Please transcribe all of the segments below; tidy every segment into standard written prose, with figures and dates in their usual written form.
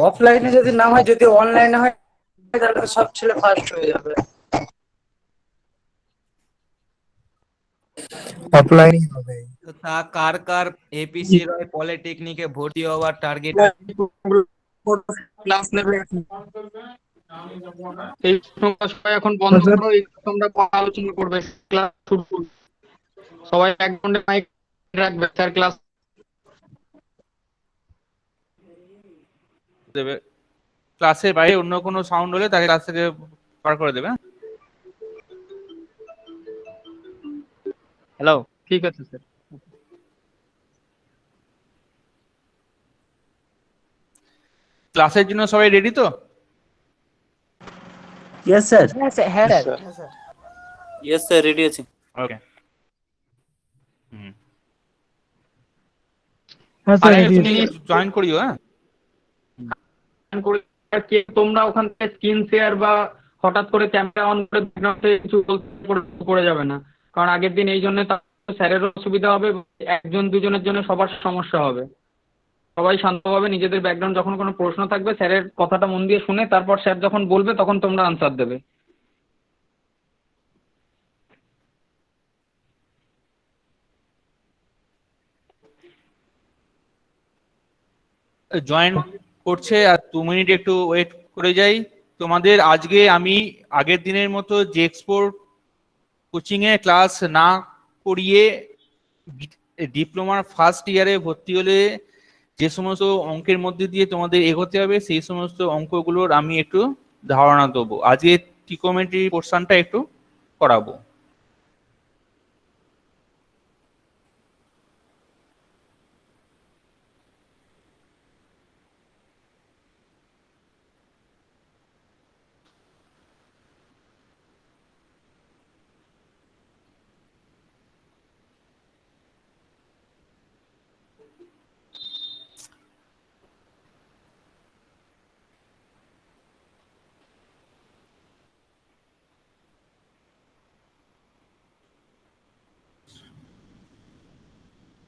অফলাইনে যদি না হয়, যদি অনলাইনে হয় তাহলে সব ছেলে ফার্স্ট হয়ে যাবে। অফলাইনই হবে। তো তা কার কার এপিসি রয় পলিটেকনিকে ভর্তি হওয়ার টার্গেট আছে? ক্লাস নেবে এই তোমরা সবাই এখন বন্ধ করো, এই তোমরা আলোচনা করবে, ক্লাস শুরু করবে। সবাই এক ঘন্টা মাইক রাখবে, স্যার ক্লাস দেবে। ক্লাসের বাইরে অন্য কোনো সাউন্ড হলে তাকে ক্লাস থেকে বার করে দেবে। হ্যালো, ঠিক আছে স্যার। ক্লাসের জন্য সবাই রেডি তো? Yes sir. হ্যাঁ স্যার। ইয়েস স্যার, রেডি আছি। ওকে। আরে তুমি জয়েন করিও। হ্যাঁ, তোমরা ওখান থেকে স্ক্রিন শেয়ার বা হঠাৎ করে ক্যামেরা অন করে ব্যাকগ্রাউন্ডে কিছু করে যাবে না, কারণ আগের দিন এই জন্য স্যারেরও অসুবিধা হবে, একজন দুজনের জন্য সবার সমস্যা হবে। সবাই শান্তভাবে নিজেদের ব্যাকগ্রাউন্ড, যখন কোনো প্রশ্ন থাকবে স্যারের কথাটা মন দিয়ে শুনে তারপর স্যার যখন বলবে তখন তোমরা আনসার দেবে। জয়েন করছে আর 2 মিনিট একটু ওয়েট করে যাই। তোমাদের আজকে আমি আগের দিনের মতো যে এক্সপোর্ট কোচিং এ ক্লাস না করিয়ে ডিপ্লোমার ফার্স্ট ইয়ারে ভর্তি হলে যে সমস্ত অঙ্কের মধ্যে দিয়ে তোমাদের এগোতে হবে সেই সমস্ত অঙ্কগুলোর আমি একটু ধারণা দেবো। আজকে ট্রিকোমেট্রি পোর্শনটা একটু করাবো।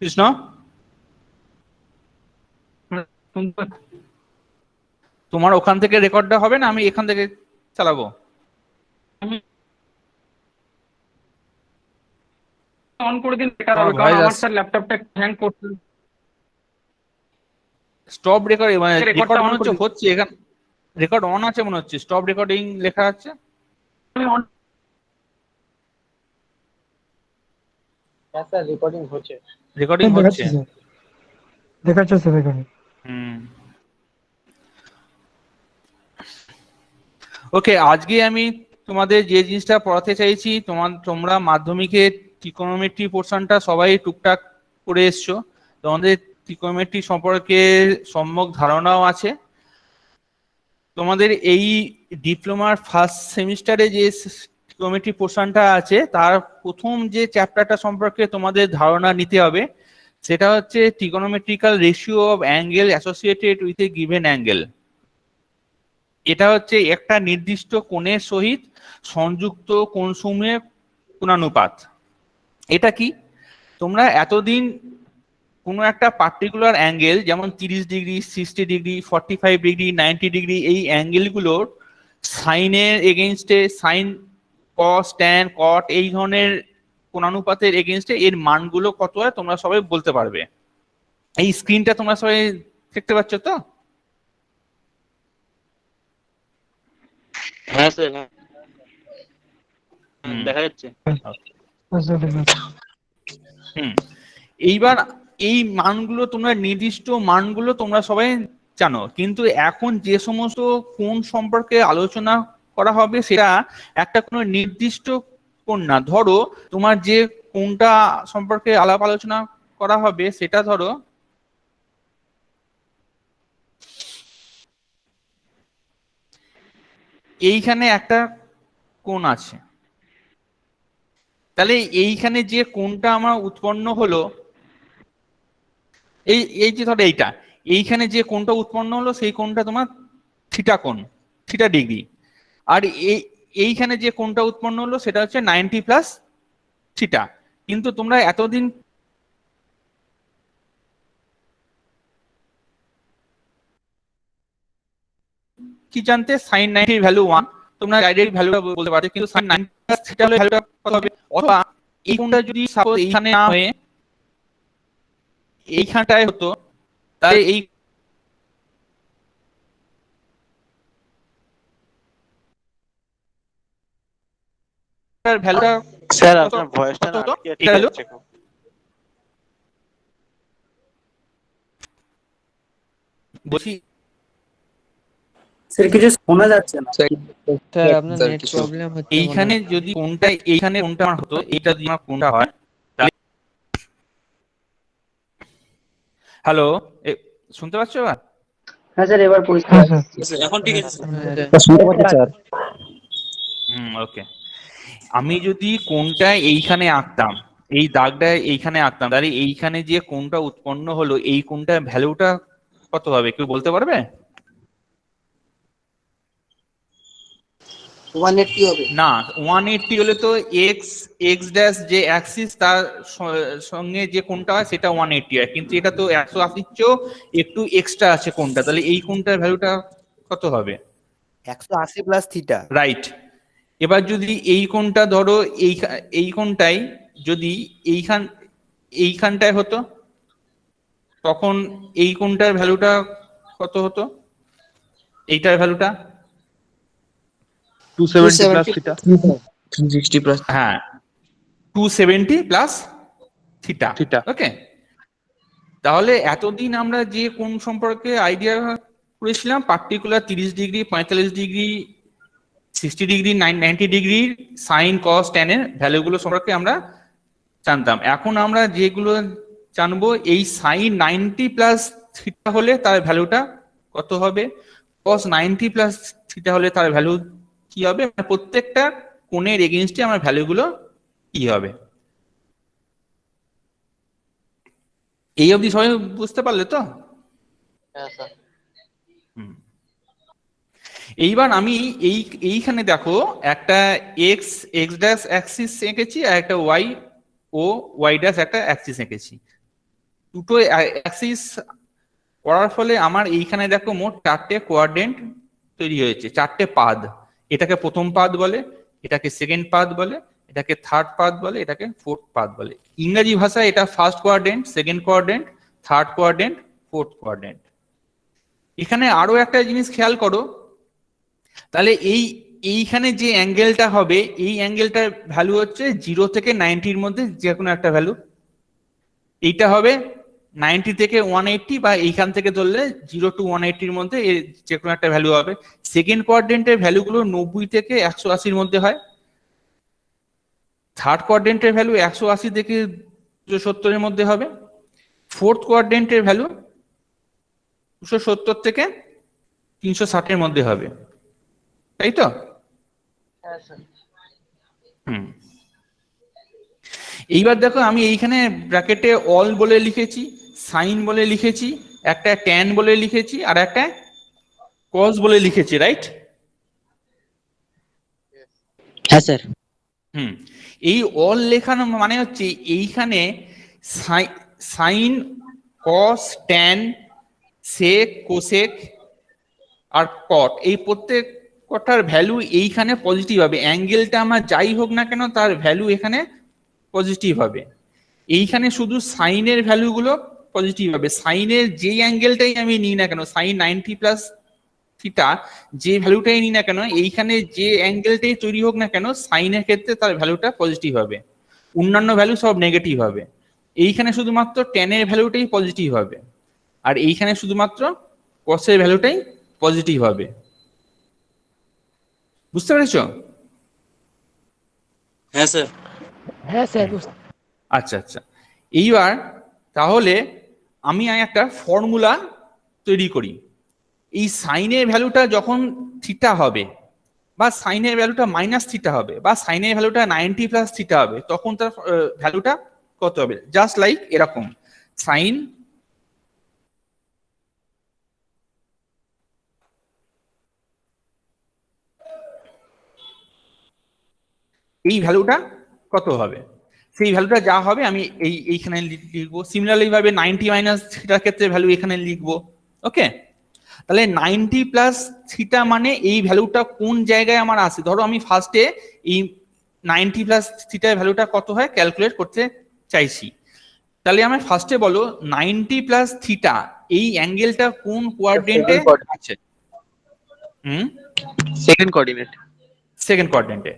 কৃষ্ণ, তোমার ওখান থেকে রেকর্ডটা হবে না, আমি এখান থেকে চালাবো? অন করে দিন, বেটার হবে, কারণ আমার স্যার ল্যাপটপটা হ্যাং করছে। স্টপ রেকর্ডিং মানে রেকর্ড মনে হচ্ছে হচ্ছে, এখানে রেকর্ড অন আছে মনে হচ্ছে, স্টপ রেকর্ডিং লেখা আছে। হ্যাঁ স্যার, রেকর্ডিং হচ্ছে। রেকর্ডিং হচ্ছে, দেখাচ্ছে স্যার এখানে। ওকে, আজকে আমি তোমাদের যে জিনিসটা পড়াতে চাইছি, তোমরা মাধ্যমিকে ট্রিকোনোমেট্রি পোর্শনটা সবাই টুকটাক করে এসছো, তোমাদের ট্রিকোনোমেট্রি সম্পর্কে সম্যক ধারণাও আছে। তোমাদের এই ডিপ্লোমার ফার্স্ট সেমিস্টারে যে ট্রিকোনোমেট্রি পোর্শনটা আছে তার প্রথম যে চ্যাপ্টারটা সম্পর্কে তোমাদের ধারণা নিতে হবে, সেটা হচ্ছে trigonometrical ratio of angle associated with a given angle. এটা হচ্ছে একটা নির্দিষ্ট কোণের সহিত সংযুক্ত কোণসমূহের কোণানুপাত। এটা কি, তোমরা এতদিন কোনো একটা পার্টিকুলার অ্যাঙ্গেল যেমন 30 ডিগ্রি, 60 ডিগ্রি, 45 ডিগ্রি, 90 ডিগ্রি, এই অ্যাঙ্গেলগুলোর সাইনের এগেনস্টে, সাইন, কস, ট্যান, কট, এই ধরনের কোণানুপাতের এগেনস্টে এর মানগুলো কত হয় তোমরা সবাই বলতে পারবে। এই স্ক্রিনটা তোমরা সবাই দেখতে পাচ্ছ তো? হ্যাঁ স্যার, হ্যাঁ দেখা যাচ্ছে। এইবার এই মানগুলো তোমরা, নির্দিষ্ট মানগুলো তোমরা সবাই জানো, কিন্তু এখন যে সমস্ত কোণ সম্পর্কে আলোচনা করা হবে সেটা একটা কোনো নির্দিষ্ট কোণ না। ধরো তোমার যে কোণটা সম্পর্কে আলাপ আলোচনা করা হবে সেটা ধরো এইখানে একটা কোণ আছে, তাহলে এইখানে যে কোণটা আমার উৎপন্ন হলো, এই যে ধরো এইখানে যে কোণটা উৎপন্ন হলো সেই কোণটা তোমার থিটা কোণ, থিটা ডিগ্রি। আর এইখানে যে কোণটা উৎপন্ন হলো সেটা হচ্ছে 90 প্লাস থিটা। কিন্তু তোমরা এতদিন কি জানতে সাইন 90 এর ভ্যালু 1, তোমরা ডাইরেক্ট ভ্যালুটা বলতে পারো, কিন্তু সাইন 90 প্লাস থিটা হলে ভ্যালুটা কত হবে? অথবা এই কোণটা যদি সাপোজ এইখানে না হয়ে এইখানটায় হতো, তাহলে এই ভ্যালুটা স্যার আপনার ভয়েসটা না কত হতো? আটকে এটা হলো যাচ্ছে খুব। বলছি স্যার কিছু শোনা যাচ্ছে না। স্যার আপনার নেট প্রবলেম হচ্ছে এইখানে যদি কোনটা এইখানে কোনটা আমার হতো, এটা যদি আমার কোনটা হয়, তাহলে হ্যালো, শুনতে পাচ্ছ এবার? হ্যাঁ স্যার, এবার পরিষ্কার। হ্যাঁ স্যার। এখন ঠিক আছে শুনতে পাচ্ছি স্যার। ওকে। আমি যদি কোনটা এইখানে আঁকতাম, এই দাগটা এইখানে আঁকতাম, তাহলে এইখানে যে কোনটা উৎপন্ন হলো, এই কোনটার ভ্যালুটা কত হবে কেউ বলতে পারবে? 180 হবে। না, 180 হলে তো এক্স এক্স ড্যাশ যে অ্যাক্সিস তার সঙ্গে যে কোনটা হয় সেটা 180 হয়, কিন্তু এটা তো 180 চেয়েও একটু এক্সট্রা আছে কোনটা, তাহলে এই কোনটার ভ্যালুটা কত হবে? 180 প্লাস থিটা। রাইট। এবার যদি এই কোনটা ধরো এই কোনটাই যদি এইখানটায় হতো, তখন এই কোনটার ভ্যালুটা কত হতো? এইটার ভ্যালুটা 270 প্লাস থিটা। 360 প্লাস। হ্যাঁ, 270 প্লাস থিটা। থিটা। ওকে, তাহলে এতদিন আমরা যে কোণ সম্পর্কে আইডিয়া করেছিলাম, particular 30 degree, 45 degree, 60 degree, 90 degree sine কস ট্যান এর ভ্যালুগুলো সম্পর্কে আমরা জানতাম। এখন আমরা যেগুলো জানবো, এই সাইন 90 প্লাস থিটা হলে তার ভ্যালুটা কত হবে, কস 90 প্লাস থিটা হলে তার ভ্যালু কি হবে, মানে প্রত্যেকটা কোণের এগেইনস্টে আমার ভ্যালুগুলো কি হবে। এই অবধি সবাই বুঝতে পারলে তো? হ্যাঁ স্যার। এইবার আমি এইখানে দেখো একটা এক্স এক্স ড্যাশ অ্যাক্সিস এঁকেছি, আর একটা ওয়াই ও ওয়াই ড্যাশ একটা অ্যাক্সিস এঁকেছি। দুটো অ্যাক্সিস করার ফলে আমার এইখানে দেখো মোট 4টে কোয়াড্রেন্ট তৈরি হয়েছে, 4টে পাদ। এটাকে প্রথম পাদ বলে, এটাকে সেকেন্ড পাদ বলে, এটাকে থার্ড পাদ বলে, এটাকে ফোর্থ পাদ বলে। ইংরেজি ভাষায় এটা first quadrant, second quadrant, third quadrant, fourth quadrant. এখানে আরো একটা জিনিস খেয়াল করো, তাহলে এইখানে যে অ্যাঙ্গেলটা হবে, এই অ্যাঙ্গেলটার ভ্যালু হচ্ছে 0 থেকে 90-র মধ্যে যে কোনো একটা ভ্যালু। এইটা হবে 90 থেকে 180, বা এইখান থেকে ধরলে 0 to 180-র মধ্যে যে কোনো একটা ভ্যালু হবে। সেকেন্ড কোয়াড্রেন্টের ভ্যালুগুলো 90 থেকে 180-র মধ্যে হয়। থার্ড কোয়াড্রেন্টের ভ্যালু 180 থেকে 270-এর মধ্যে হবে। ফোর্থ কোয়াড্রেন্টের ভ্যালু 270 থেকে 360-এর মধ্যে হবে, তাই তো? হ্যাঁ স্যার। এইবার দেখো, আমি এইখানে ব্র্যাকেটে অল বলে লিখেছি, সাইন বলে লিখেছি, একটা ট্যান বলে লিখেছি, আর একটা কস বলে লিখেছি, রাইট? হ্যাঁ স্যার। এই অল লেখানো মানে হচ্ছে এইখানে সাইন, কস, ট্যান, সেক, কোসেক আর কট, এই প্রত্যেক কটার ভ্যালু এইখানে পজিটিভ হবে। অ্যাঙ্গেলটা আমার যাই হোক না কেন, তার ভ্যালু এখানে পজিটিভ হবে। এইখানে শুধু সাইনের ভ্যালুগুলো পজিটিভ হবে। সাইনের যেই অ্যাঙ্গেলটাই আমি নিই না কেন, সাইন 90 প্লাস থিটা যে ভ্যালুটাই নিই না কেন, এইখানে যে অ্যাঙ্গেলটাই তৈরি হোক না কেন, সাইনের ক্ষেত্রে তার ভ্যালুটা পজিটিভ হবে, অন্যান্য ভ্যালু সব নেগেটিভ হবে। এইখানে শুধুমাত্র ট্যানের ভ্যালুটাই পজিটিভ হবে, আর এইখানে শুধুমাত্র কসের ভ্যালুটাই পজিটিভ হবে। বুঝতে পেরেছ? হ্যাঁ স্যার। হ্যাঁ স্যার। আচ্ছা আচ্ছা, এইবার তাহলে আমি একটা ফর্মুলা তৈরি করি। এই সাইনের ভ্যালুটা যখন থিটা হবে, বা সাইনের ভ্যালুটা মাইনাস থিটা হবে, বা সাইনের ভ্যালুটা 90 প্লাস থিটা হবে, তখন তার ভ্যালুটা কত হবে? জাস্ট লাইক এরকম, সাইন এই ভ্যালুটা কত হবে, সেই ভ্যালুটা যা হবে আমি এইখানে লিখবো। সিমিলারলি ভাবে 90 মাইনাস থিটার ক্ষেত্রে ভ্যালু এখানে লিখবো। ওকে, তাহলে 90 প্লাস থিটা মানে এই ভ্যালুটা কোন জায়গায় আমার আসে? ধরো আমি ফার্স্টে এই 90 প্লাস থিটার ভ্যালুটা কত হয় ক্যালকুলেট করতে চাইছি। তাহলে আমি ফার্স্টে বলো 90 প্লাস থিটা এই অ্যাঙ্গেলটা কোন কোয়াড্রেন্টে আছে? Second coordinate. সেকেন্ড কোয়াড্রেন্টে।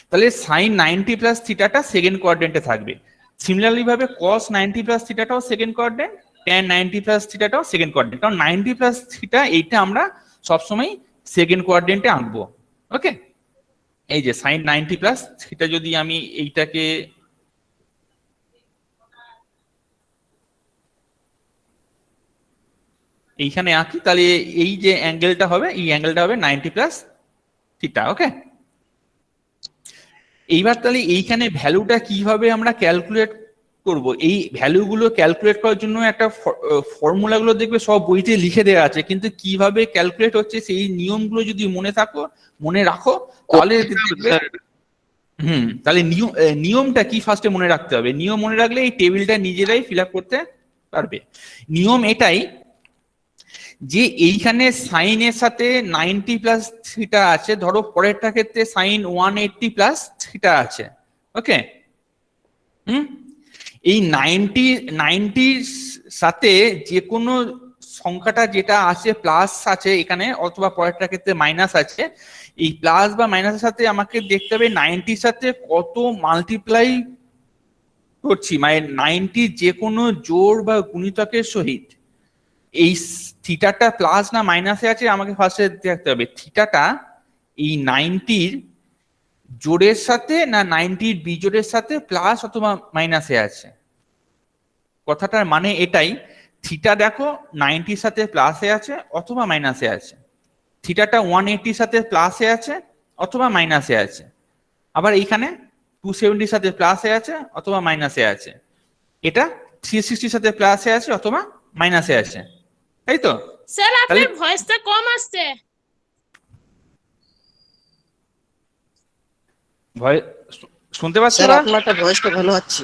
তাহলে সাইন 90 প্লাস থিটাটা সেকেন্ড কোয়াড্রেন্টে থাকবে। সিমিলারলি ভাবে কস 90 প্লাস থিটাটাও সেকেন্ড কোয়াড্রেন্ট, ট্যান 90 প্লাস থিটাটাও সেকেন্ড কোয়াড্রেন্ট। কারণ 90 প্লাস থিটা এইটা আমরা সবসময় সেকেন্ড কোয়াড্রেন্টে আনবো। ওকে, এই যে সাইন 90 প্লাস থিটা যদি আমি এইটাকে এইখানে আঁকি, তাহলে এই যে অ্যাঙ্গেলটা হবে এই অ্যাঙ্গেলটা হবে 90 প্লাস থিটা। ওকে, এইবার তাহলে এইখানে ভ্যালুটা কিভাবে আমরা ক্যালকুলেট করব? এই ভ্যালুগুলো ক্যালকুলেট করার জন্য একটা ফর্মুলাগুলো দেখবে সব বইতে লিখে দেওয়া আছে, কিন্তু কিভাবে ক্যালকুলেট হচ্ছে সেই নিয়মগুলো যদি মনে রাখো তাহলে দেখবে। তাহলে নিয়মটা কি ফার্স্টে মনে রাখতে হবে। নিয়ম মনে রাখলে এই টেবিলটা নিজেরাই ফিল আপ করতে পারবে। নিয়ম এটাই যে এইখানে সাইনের সাথে 90 প্লাস থিটা আছে, ধরো পরেরটা ক্ষেত্রে সাইন 180 প্লাস থিটা আছে। ওকে, এই 90 সাথে যে কোনো সংখ্যাটা যেটা আছে প্লাস আছে এখানে, অথবা পরেরটা ক্ষেত্রে মাইনাস আছে, এই প্লাস বা মাইনাসের সাথে আমাকে দেখতে হবে 90 সাথে কত মাল্টিপ্লাই করছি, মানে 90 যে কোনো জোড় বা গুণিতকের সহিত এই থিটাটা প্লাস না মাইনাসে আছে আমাকে ফার্স্টে দেখতে হবে। থিটাটা এই 90-র জোড়ের সাথে না 90-র বিজোড়ের সাথে প্লাস অথবা মাইনাসে আছে। কথাটার মানে এটাই, থিটা দেখো 90-র সাথে প্লাসে আছে অথবা মাইনাসে আছে, থিটাটা 180-র সাথে প্লাসে আছে অথবা মাইনাসে আছে, আবার এইখানে 270-র সাথে প্লাসে আছে অথবা মাইনাসে আছে, এটা 360-র সাথে প্লাসে আছে অথবা মাইনাসে আছে, তাই তো? স্যার আপনার ভয়েসটা কম আসছে। ভয় শুনতে পাচ্ছ? স্যার আপনারটা ভয়েসটা ভালো হচ্ছে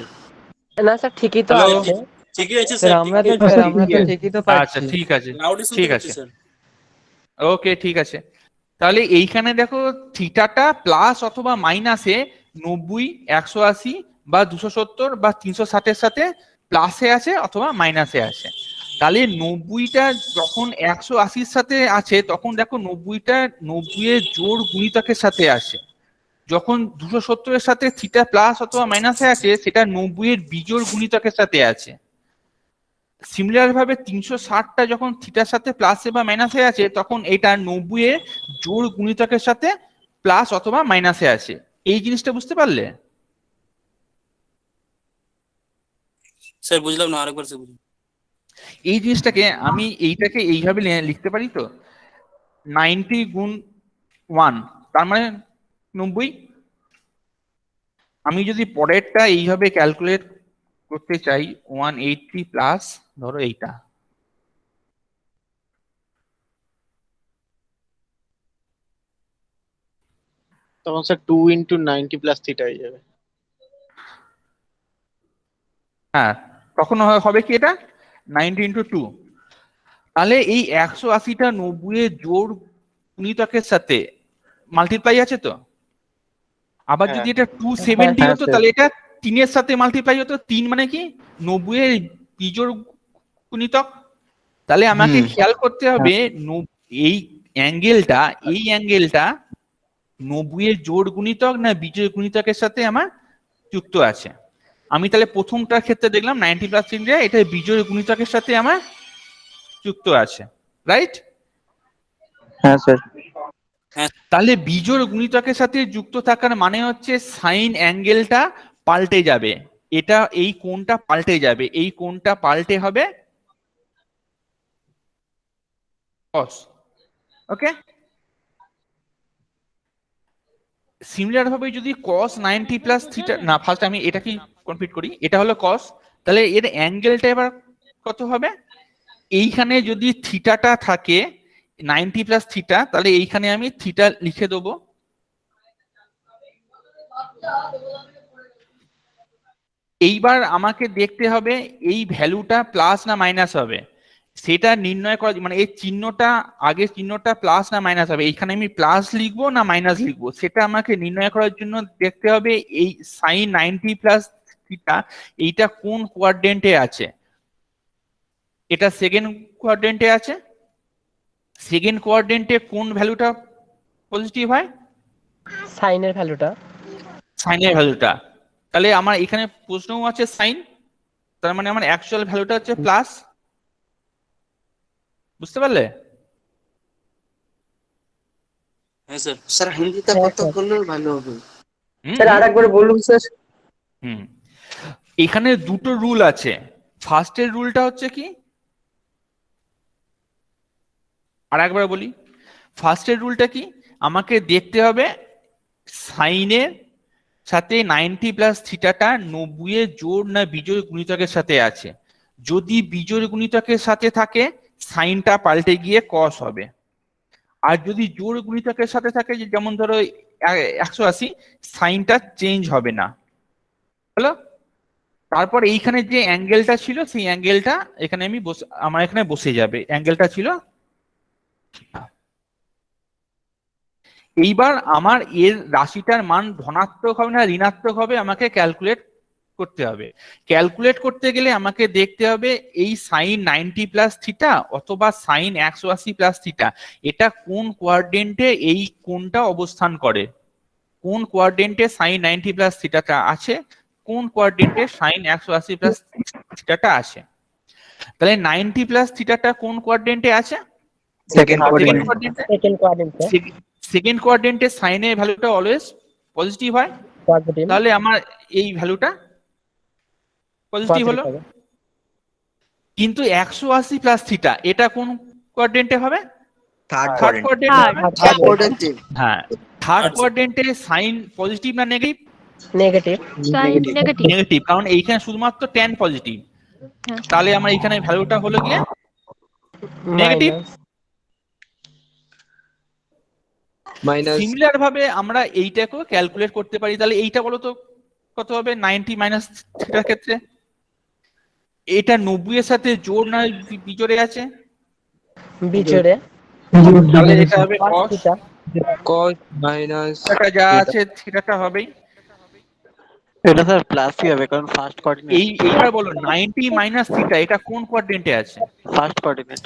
না স্যার ঠিকই তো হ্যালো? আছে ঠিকই আছে স্যার, স্যার, আমরা তো ঠিকই আছে। আমরা তো ঠিকই তো আচ্ছা পাচ্ছি। ঠিক আছে, লাউডে শুনতে ঠিক পাচ্ছি আছে, স্যার। ওকে ঠিক আছে। তাহলে এইখানে দেখো থিটাটা প্লাস অথবা মাইনাসে 90, 180 বা 270 বা 360-এর সাথে প্লাসে আছে অথবা মাইনাসে আছে। তাহলে 90টা যখন 180-র সাথে আছে তখন দেখো 90টা 90-এর জোড় গুণিতকের সাথে আছে। যখন 270-এর সাথে থিটা প্লাস অথবা মাইনাসে আছে সেটা 90-এর বিজোড় গুণিতকের সাথে আছে। সিমিলার ভাবে 360টা যখন থিটার সাথে প্লাসে বা মাইনাসে আছে তখন এটা 90-এর জোড় গুণিতকের সাথে প্লাস অথবা মাইনাসে আছে। এই জিনিসটা বুঝতে পারলে? স্যার বুঝলাম না, আরেকবার স্যার বুঝুন। এই জিনিসটাকে আমি এইটাকে এইভাবে লিখতে পারি তো, 90 গুণ 1 তার মানে 90। আমি যদি পরেরটা এইভাবে ক্যালকুলেট করতে চাই 180 প্লাস ধরো এইটা, তখন স্যার 2 ইন্টু 90 প্লাস থিটা হয়ে যাবে। হ্যাঁ তখন হবে কি এটা 90 ইন্টু 2। তাহলে এই 180টা 90-এর জোড় গুণিতকের সাথে মাল্টিপ্লাই আছে তো। আবার যদি এটা 270 হতো তাহলে এটা 3-এর সাথে মাল্টিপ্লাই হতো। 3 মানে কি 90-এর বিজোড় গুণিতক। তাহলে আমাকে খেয়াল করতে হবে এই অ্যাঙ্গেলটা 90-এর জোড় গুণিতক না বিজোড় গুণিতকের সাথে আমার যুক্ত আছে। আমি তাহলে প্রথমটার ক্ষেত্রে দেখলাম 90 প্লাস 3 এটা বিজোড় গুণিতকের সাথে আমার যুক্ত আছে, রাইট? হ্যাঁ স্যার। তাহলে বিজোড় গুণিতকের সাথে যুক্ত থাকার মানে হচ্ছে সাইন অ্যাঙ্গেলটা পাল্টে যাবে, এটা এই কোণটা পাল্টে যাবে, এই কোণটা পাল্টে হবে cos। ওকে, সিমিলার ভাবে যদি cos 90 প্লাস থিটা না, ফার্স্ট আমি এটা কি কমপ্লিট করি, এটা হলো cos, তাহলে এর অ্যাঙ্গেলটা এবার কত হবে? এইখানে যদি থিটাটা থাকে 90 প্লাস থিটা তাহলে এইখানে আমি থিটা লিখে দেবো। এইবার আমাকে দেখতে হবে এই ভ্যালুটা প্লাস না মাইনাস হবে। সেটা নির্ণয় করা, মানে এই চিহ্নটা আগের চিহ্নটা প্লাস না মাইনাস হবে, এইখানে আমি প্লাস লিখবো না মাইনাস লিখবো, সেটা আমাকে নির্ণয় করার জন্য দেখতে হবে এই সাইন 90 প্লাস থিটা এইটা কোন কোয়াড্রেন্টে আছে। এটা সেকেন্ড কোয়াড্রেন্টে আছে। সেকেন্ড কোয়াড্রেন্টে কোন ভ্যালুটা পজিটিভ হয়? সাইনের ভ্যালুটা। সাইনের ভ্যালুটা। তাহলে আমার এখানে প্রশ্নও আছে সাইন, তার মানে আমার অ্যাকচুয়াল ভ্যালুটা হচ্ছে প্লাস। বুঝতে পারলে? হ্যাঁ স্যার। স্যার হিন্দিতে কথা বললে ভালো হবে। স্যার আরেকবার বলুন স্যার। হুম, এখানে দুটো রুল আছে। ফার্স্টের রুলটা হচ্ছে কি, আর একবার বলি, ফার্স্টের রুলটা কি, আমাকে দেখতে হবে সাইনের সাথে 90 প্লাস থিটাটা 90 এর জোড় না বিজোড় গুণিতকের সাথে আছে। যদি বিজোড় গুণিতকের সাথে থাকে সাইনটা পাল্টে গিয়ে কস হবে, আর যদি জোড় গুণিতকের সাথে থাকে, যেমন ধরো 180, সাইনটা চেঞ্জ হবে না। হলো? তারপর এইখানে যে অ্যাঙ্গেলটা ছিল সেই অ্যাঙ্গেলটা এখানে আমার এখানে বসে যাবে, অ্যাঙ্গেলটা ছিল। এইবার আমার এর রাশিটার মান ধনাত্মক হবে না ঋণাত্মক হবে আমাকে ক্যালকুলেট করতে হবে। ক্যালকুলেট করতে গেলে আমাকে দেখতে হবে এই সাইন 90 প্লাস থিটা অথবা সাইন 180 প্লাস থিটা এটা কোন কোয়াড্রেন্টে এই কোণটা অবস্থান করে, কোন কোয়াড্রেন্টে সাইন 90 প্লাস থিটাটা আছে, কোন কোয়াড্রেন্টে সাইন 180 প্লাস থিটাটা আছে। তাহলে 90 প্লাস থিটাটা কোন কোয়াড্রেন্টে আছে? সেকেন্ড সেকেন্ড কোয়াড্রেন্টে। সেকেন্ড কোয়াড্রেন্টে সাইনের ভ্যালুটা অলওয়েজ পজিটিভ হয়, পজিটিভ। তাহলে আমার এই ভ্যালুটা পজিটিভ হলো। কিন্তু 180 প্লাস থিটা এটা কোন কোয়াড্রেন্টে হবে? থার্ড কোয়াড্রেন্টে হবে। হ্যাঁ, থার্ড কোয়াড্রেন্টে সাইন পজিটিভ না নেগেটিভ? নেগেটিভ। নেগেটিভ, কারণ এইখানে শুধুমাত্র tan পজিটিভ। তাহলে আমার এইখানে ভ্যালুটা হলো গিয়ে নেগেটিভ। সিমিলার ভাবে আমরা এইটাকেও ক্যালকুলেট করতে পারি। তাহলে এইটা বলো তো কত হবে 90 মাইনাস থিটার ক্ষেত্রে? এটা 90 এর সাথে জোড় না বিজোড়ে আছে? বিজোড়ে। তাহলে এটা হবে cos theta. cos minus theta যা আছে থিটাটা হবেই। এটা স্যার প্লাসই হবে কারণ ফার্স্ট কোঅর্ডিনেট। এইবার বলো 90 মাইনাস থিটা এটা কোন কোয়াড্রেন্টে আছে? First coordinate.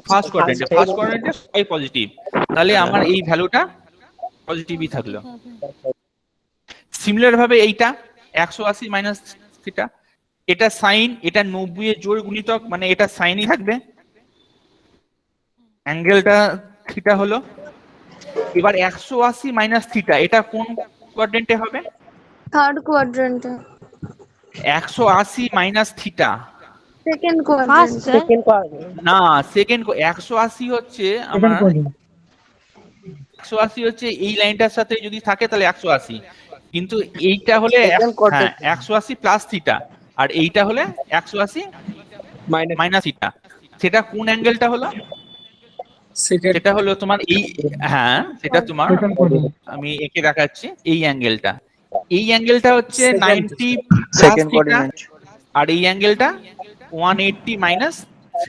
ফার্স্ট কোয়াড্রেন্টে। ফার্স্ট কোয়াড্রেন্টে সবাই পজিটিভ, তাহলে আমার এই ভ্যালুটা পজিটিভই থাকলো। সিমিলার ভাবে এইটা 180 মাইনাস থিটা এটা সাইন, এটা 90 এর জোড় গুণিতক, মানে এটা সাইনই থাকবে, অ্যাঙ্গেলটা থিটা হলো। এবার 180 মাইনাস থিটা এটা কোন কোয়াড্রেন্টে হবে? থার্ড কোয়াড্রেন্টে। 180 minus theta second quadrant. Second quadrant. না, সেকেন্ড 180 হচ্ছে আমার 180 হচ্ছে এই লাইনটার সাথে যদি থাকে তাহলে 180, কিন্তু এইটা হলে 180 প্লাস থিটা আর এইটা হলে 180 মাইনাস থিটা। সেটা কোন অ্যাঙ্গেলটা হলো? সেটা হলো তোমার এই, হ্যাঁ সেটা তোমার, আমি এঁকে দেখাচ্ছি, এই অ্যাঙ্গেলটা। এই অ্যাঙ্গেলটা হচ্ছে 90 প্লাস থিটা আর এই অ্যাঙ্গেলটা 180 মাইনাস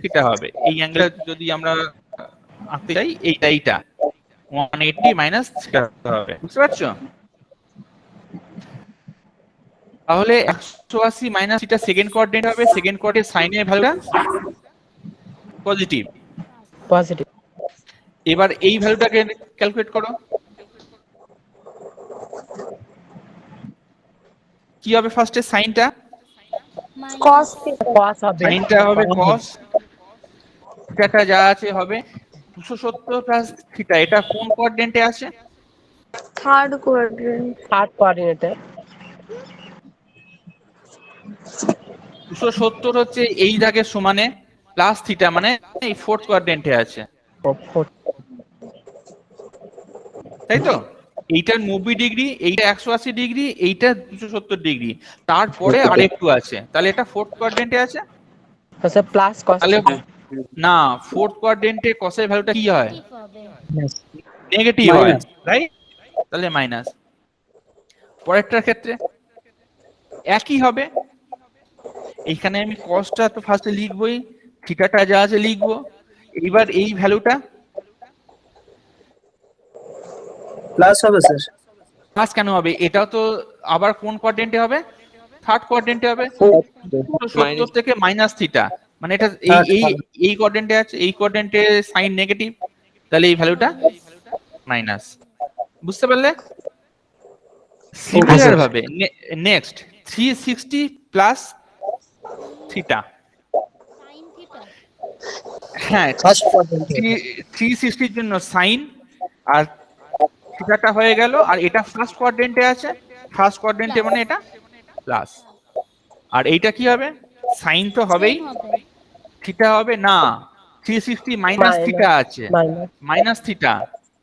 থিটা হবে। এই অ্যাঙ্গেল যদি আমরা আঁকতে চাই এইটা 180 মাইনাস থিটা হবে। বুঝতে পারছো? তাহলে 180 মাইনাস থিটা সেকেন্ড কোঅর্ডিনেট হবে। সেকেন্ড কোঅর্ডিনেট সাইনের ভ্যালুটা পজিটিভ। পজিটিভ। এবার এই ভ্যালুটাকে ক্যালকুলেট করো, কি হবে? ফার্স্টে সাইনটা cos cos হবে। সাইনটা হবে cos, থিটাটা যা আছে হবে 270 প্লাস থিটা এটা কোন কোঅর্ডিনেটে আছে? Third quadrant. থার্ড কোয়াড্রেন্টে। 270 হচ্ছে এই দাগের সমানে প্লাস থিটা মানে এই ফোর্থ কোয়াড্রেন্টে আছে, তাই তো? এইটা 90 ডিগ্রি, এইটা 180 ডিগ্রি, এইটা 270 ডিগ্রি, তারপরে আরেকটু আছে, তাহলে এটা ফোর্থ কোয়াড্রেন্টে আছে। আচ্ছা প্লাস cos। তাহলে না, ফোর্থ কোয়াড্রেন্টে cos এর ভ্যালুটা কি হয়? নেগেটিভ হয়, রাইট? তাহলে মাইনাস। পরেরটার ক্ষেত্রে একই হবে, এইখানে আমি cosটা তো ফার্স্টে লিখবই, থিটাটা যা আছে লিখবো। এইবার এই ভ্যালুটা প্লাস হবে স্যার। প্লাস কেন হবে? এটাও তো আবার কোন কোয়াড্রেন্টে হবে? থার্ড কোয়াড্রেন্টে হবে। তো 70 থেকে মাইনাস থিটা, মানে এটা এই এই এই কোয়াড্রেন্টে আছে, এই কোয়াড্রেন্টে সাইন নেগেটিভ, তাহলে এই ভ্যালুটা মাইনাস। বুঝতে পারলে? সিমিলার ভাবে নেক্সট 360 প্লাস থিটা, হ্যাঁ 360 জন্য সাইন আর থিটাটা হয়ে গেল। আর এটা ফার্স্ট কোয়াড্রেন্টে আছে, ফার্স্ট কোয়াড্রেন্টে মানে এটা প্লাস। আর এইটা কি হবে? সাইন তো হবেই, থিটা হবে না, 360 মাইনাস থিটা আছে, মাইনাস থিটা,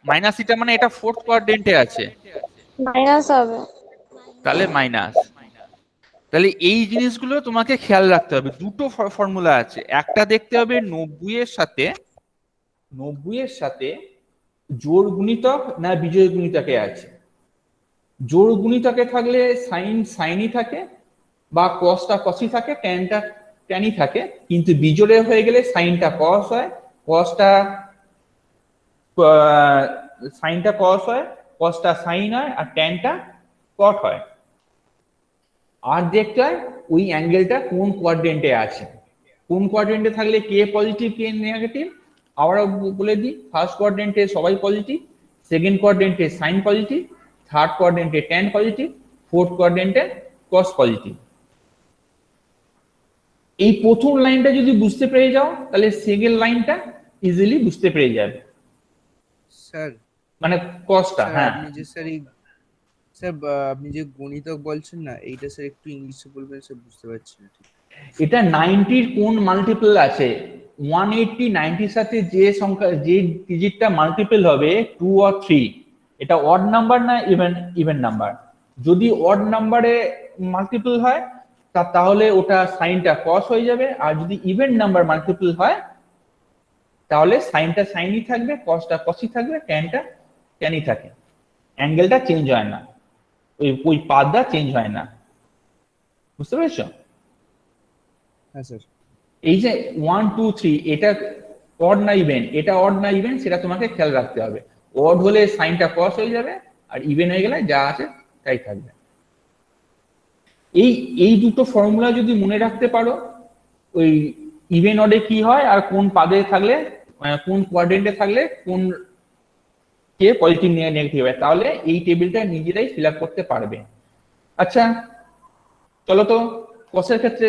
মাইনাস থিটা মানে এটা ফোর্থ কোয়াড্রেন্টে আছে, মাইনাস হবে। তাহলে মাইনাস। তাহলে এই জিনিসগুলো তোমাকে খেয়াল রাখতে হবে। দুটো ফর্মুলা আছে, একটা দেখতে হবে 90 এর সাথে জোড় গুণিতক না বিজোড় গুণিতকে আছে। জোড় গুণিতকে থাকলে সাইন সাইনই থাকে, বা কসটা কসই থাকে, ট্যানটা ট্যানই থাকে। কিন্তু বিজোড়ে হয়ে গেলে সাইনটা কস হয়, কসটা সাইনটা কস হয়, কসটা সাইন হয়, আর ট্যানটা কট হয়। আর দেখতে হয় ওই অ্যাঙ্গেলটা কোন কোয়াড্রেন্টে আছে। কোন কোয়াড্রেন্টে থাকলে কে পজিটিভ কে নেগেটিভ আবারও বলে দিই। ফার্স্ট কোয়াড্রেন্টে সবাই পজিটিভ, সেকেন্ড কোয়াড্রেন্টে সাইন পজিটিভ, থার্ড কোয়াড্রেন্টে ট্যান পজিটিভ, ফোর্থ কোয়াড্রেন্টে কস পজিটিভ। এই প্রথম লাইনটা যদি বুঝতে পেরে যাও তাহলে সেকেন্ড লাইনটা ইজিলি বুঝতে পেরে যাবে, স্যার মানে কসটা। হ্যাঁ আপনি যে স্যার এই স্যার আপনি যে গণিতক বলছেন না, এইটা স্যার একটু ইংলিশে বলবেন স্যার, বুঝতে পারছি না ঠিক। এটা 90 এর কোন মাল্টিপল আছে? 180 90 সাথে যে সংখ্যা যে ডিজিটটা মাল্টিপল হবে 2 or 3, এটা অড নাম্বার না ইভেন নাম্বার? যদি অড নাম্বারে মাল্টিপল হয় তাহলে ওটা সাইনটা কস হয়ে যাবে। আর যদি ইভেন নাম্বার মাল্টিপল হয় তাহলে সাইনটা সাইনই থাকবে, কসটা কসই থাকবে, ট্যানটা ট্যানই থাকে। অ্যাঙ্গেলটা চেঞ্জ হয় না, ওই পাথটা চেঞ্জ হয় না। বুঝতে পেরেছো? হ্যাঁ স্যার। এই যে 1 2 3 এটা অড না ইভেন, এটা অড না ইভেন সেটা তোমাকে খেয়াল রাখতে হবে। অড হলে সাইনটা কস হয়ে যাবে, আর ইভেন হয়ে গেলে যা আছে তাই থাকবে। এই দুটো ফর্মুলা যদি মনে রাখতে পারো, ওই ইভেন অডে কি হয় আর কোন পাদে থাকলে, কোন কোয়াড্রেন্টে থাকলে কোন কে পজিটিভ নেগেটিভ হয়, তাহলে এই টেবিলটা নিজেরাই ফিল আপ করতে পারবে। আচ্ছা চলো তো, কসের ক্ষেত্রে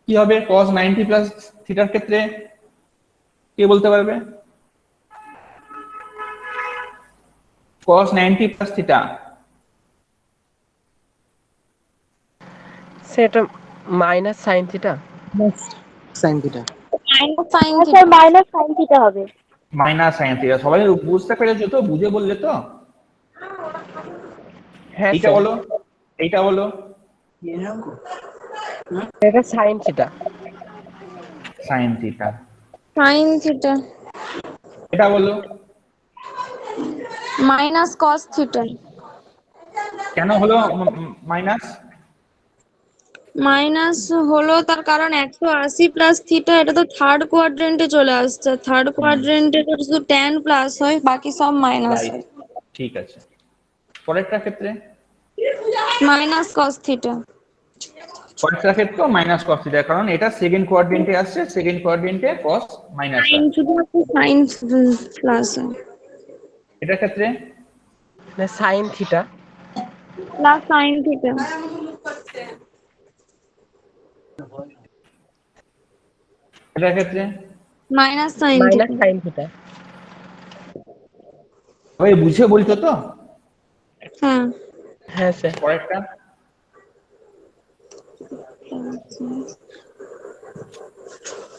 কি হবে? cos 90 প্লাস থিটার ক্ষেত্রে কে বলতে পারবে? cos 90 প্লাস থিটা সেটা minus sine theta. Sine theta. Minus sine theta হবে। Minus sine theta. সবাই বুঝতে পেরেছো তো? বুঝে বললে তো? হ্যাঁ এইটা বলো, এইটা বলো। এটা sign theta. Sine theta. Sine theta. এটা বলো। Minus cos theta. কেন হলো মাইনাস? মাইনাস হলো তার কারণ 180 প্লাস থিটা, এটা তো থার্ড কোয়াড্রেন্টে চলে আসছে। থার্ড কোয়াড্রেন্টে তো শুধু ট্যান প্লাস হয়, বাকি সব মাইনাস হয়। ঠিক আছে। পরেরটার ক্ষেত্রে? Minus cos theta. পরেরটার ক্ষেত্রে মাইনাস কস থিটা, কারণ এটা সেকেন্ড কোয়াড্রেন্টে আসছে, সেকেন্ড কোয়াড্রেন্টে কস মাইনাস সাইন হয়। শুধুমাত্র সাইন প্লাস হয়। এটার ক্ষেত্রে sine theta plus sine theta. এটার ক্ষেত্রে minus sine minus theta. Sine theta. ওই বুঝে বলছো তো? হ্যাঁ। হ্যাঁ স্যার। পরেরটা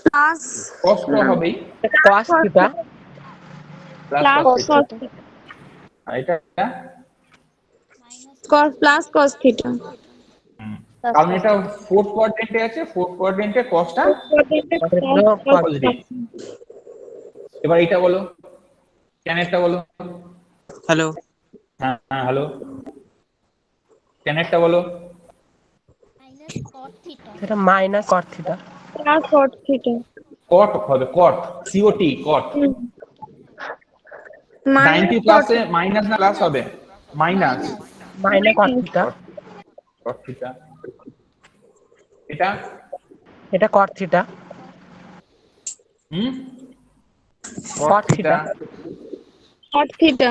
প্লাস কস তো হবেই, cos theta plus plus cos cos theta. আর এটা কস প্লাস কস থিটা। কারণ এটা ফোর্থ কোয়াড্রেন্টে আছে, ফোর্থ কোয়াড্রেন্টে কসটা পজিটিভ। এবার এটা বলো, ট্যানেরটা বলো। হ্যালো। হ্যাঁ হ্যাঁ হ্যালো, ট্যানেরটা বলো। সেটা minus cot theta. Plus cot theta. Cot হবে, কট, সিওটি, কট। 90 প্লাসে মাইনাস না প্লাস হবে? মাইনাস মাইনাস কট থিটা। কট থিটা। এটা এটা কট থিটা। কট থিটা। cot theta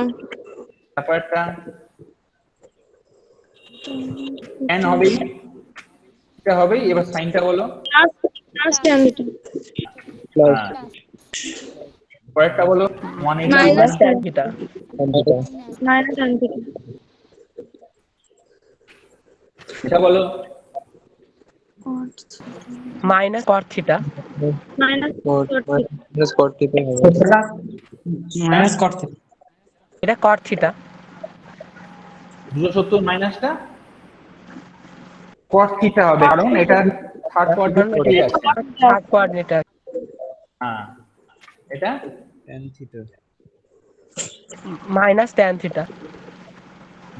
তারপরটা tan হবে, এটা হবে। এবার সাইনটা বলো। plus tan theta পরেরটা বলো 180 minus tan theta. minus tan theta এটা বলো মাইনাস কট theta. minus cot theta minus কট থিটা। এটা কট থিটা। 270 মাইনাসটা cos থিটা হবে, কারণ এটা থার্ড কোয়াড্রেন্টে আছে। Third coordinator. হ্যাঁ, এটা tan theta minus tan theta.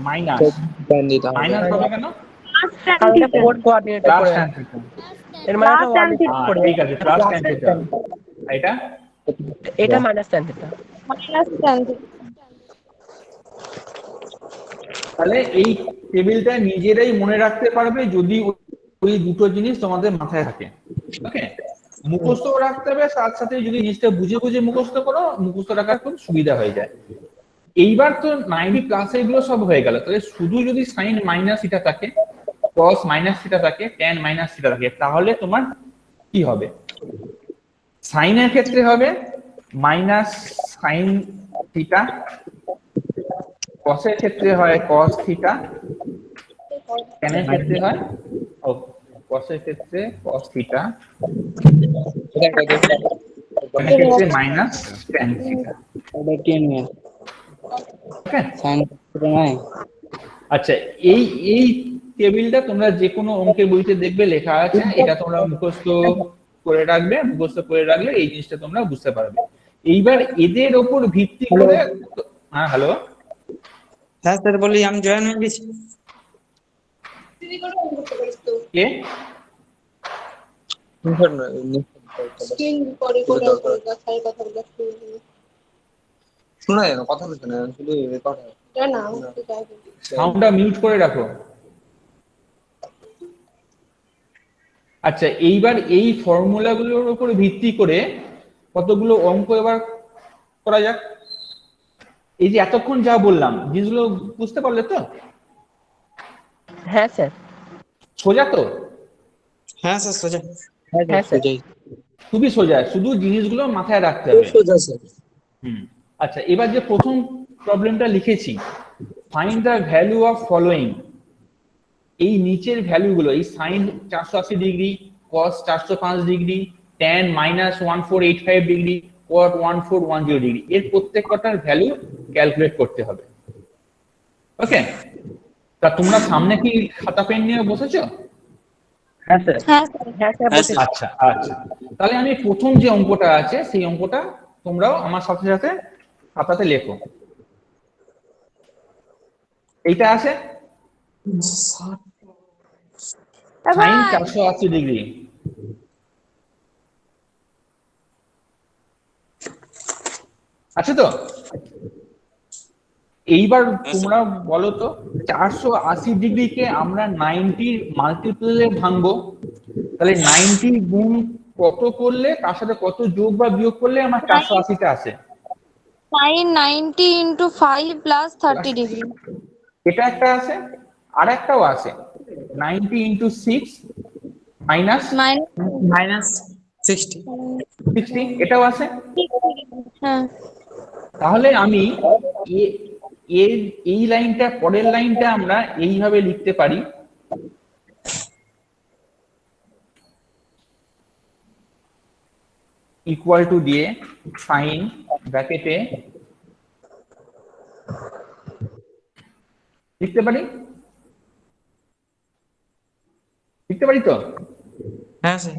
Minus minus হবে কেন? কারণ এটা ফোর্থ কোঅর্ডিনেটে প্লাস পড়ে tan আছে। থিটা। এর মানে এটা tan 180 theta। পড়ে ঠিক আছে, প্লাস tan থিটা। এটা এটা minus tan theta. minus tan theta তাহলে এই টেবিলটা নিজেরাই মনে রাখতে পারবে যদি ওই দুটো জিনিস তোমাদের মাথায় থাকে। ওকে, মুখস্থ রাখতে হবে, সাথে সাথে যদি জিনিসটা বুঝে বুঝে মুখস্থ করো, মুখস্থ রাখার খুব সুবিধা হয়ে যায়। এইবার তো 90 প্লাস এগুলো সব হয়ে গেল, তাহলে শুধু যদি সাইন মাইনাস থিটা থাকে, কস মাইনাস থিটা থাকে, ট্যান মাইনাস থিটা থাকে, তাহলে তোমার কি হবে? সাইনের ক্ষেত্রে হবে মাইনাস সাইন থিটা, কসের ক্ষেত্রে হয় কস থিটা, ট্যানের ক্ষেত্রে হয় কসের ক্ষেত্রে কস থিটা, ট্যানের ক্ষেত্রে মাইনাস ট্যান থিটা। ওকে, আচ্ছা, এই এই টেবিলটা তোমরা যে কোনো অঙ্কের বইতে দেখবে লেখা আছে, এটা তোমরা মুখস্থ করে রাখবে, মুখস্থ করে রাখলে এই জিনিসটা তোমরা বুঝতে পারবে। এইবার এদের ওপর ভিত্তি করে, হ্যাঁ হ্যালো, হ্যাঁ স্যার বলি, আমি জয়েন হয়ে গেছি। কে? সাউন্ডটা মিউট করে রাখো। আচ্ছা, এইবার এই ফর্মুলাগুলোর উপর ভিত্তি করে কতগুলো অঙ্ক এবার করা যাক। এই যে এতক্ষণ যা বললাম, জিনিসগুলো বুঝতে পারলে তো? হ্যাঁ স্যার। সোজা তো? হ্যাঁ স্যার সোজা। হ্যাঁ স্যার। খুবই সোজা, শুধু জিনিসগুলো মাথায় রাখতে হবে। সোজা স্যার। আচ্ছা, এবার যে প্রথম প্রবলেমটা লিখেছি, find the value of following. এই নিচের ভ্যালুগুলো, এই সাইন 480 ডিগ্রি, কস 405 ডিগ্রি, ট্যান -1485 ডিগ্রি, কট 1410 ডিগ্রি, এর প্রত্যেকটার ভ্যালু ক্যালকুলেট করতে হবে। ওকে, তা তোমরা সামনে কি খাতা পেন নিয়ে বসেছো? হ্যাঁ স্যার। হ্যাঁ স্যার হ্যাঁ স্যার বলছি। আচ্ছা আচ্ছা, তাহলে আমি প্রথম যে অঙ্কটা আছে সেই অঙ্কটা তোমরাও আমার সাথে সাথে খাতাতে লেখো। এইটা আছে সাইন 480 ডিগ্রি। আছে তো? এইবার তোমরা বলো তো, 480 ডিগ্রিকে আমরা 90 মাল্টিপ্লে ভাঙবো, তাহলে 90 গুণ কত করলে, তার সাথে কত যোগ বা বিয়োগ করলে আমার 480টা আসে? sin 90 into 5 plus 30 degree এটা একটা আছে, আর একটাও আছে 90 into 6 minus মাইনাস 60। 60, এটাও আছে। হ্যাঁ তাহলে আমি এই লাইনটা, পরের লাইনটা আমরা এইভাবে লিখতে পারি, ইকুয়াল টু দিয়ে সাইন ব্র্যাকেটে লিখতে পারি, লিখতে পারি তো? হ্যাঁ স্যার।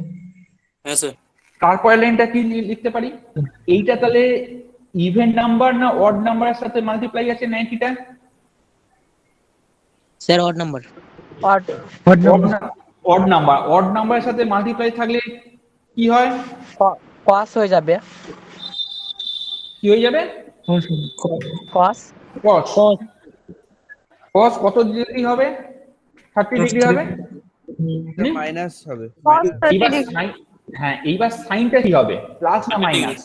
হ্যাঁ স্যার। তারপরের লাইনটা কি লিখতে পারি? এইটা তাহলে ইভেন নাম্বার না অড নাম্বারের সাথে মাল্টিপ্লাই আছে 90টা? Sir odd number. Odd number, odd নাম্বারের সাথে মাল্টিপ্লাই থাকলে কি হয়? cos হয়ে যাবে। কি হয়ে যাবে? cos cos cos কত ডিগ্রি হবে? 30 ডিগ্রি হবে। মাইনাস হবে। cos 30 এইবার degree। sin, হ্যাঁ এইবার সাইনটা কি হবে? প্লাস না মাইনাস?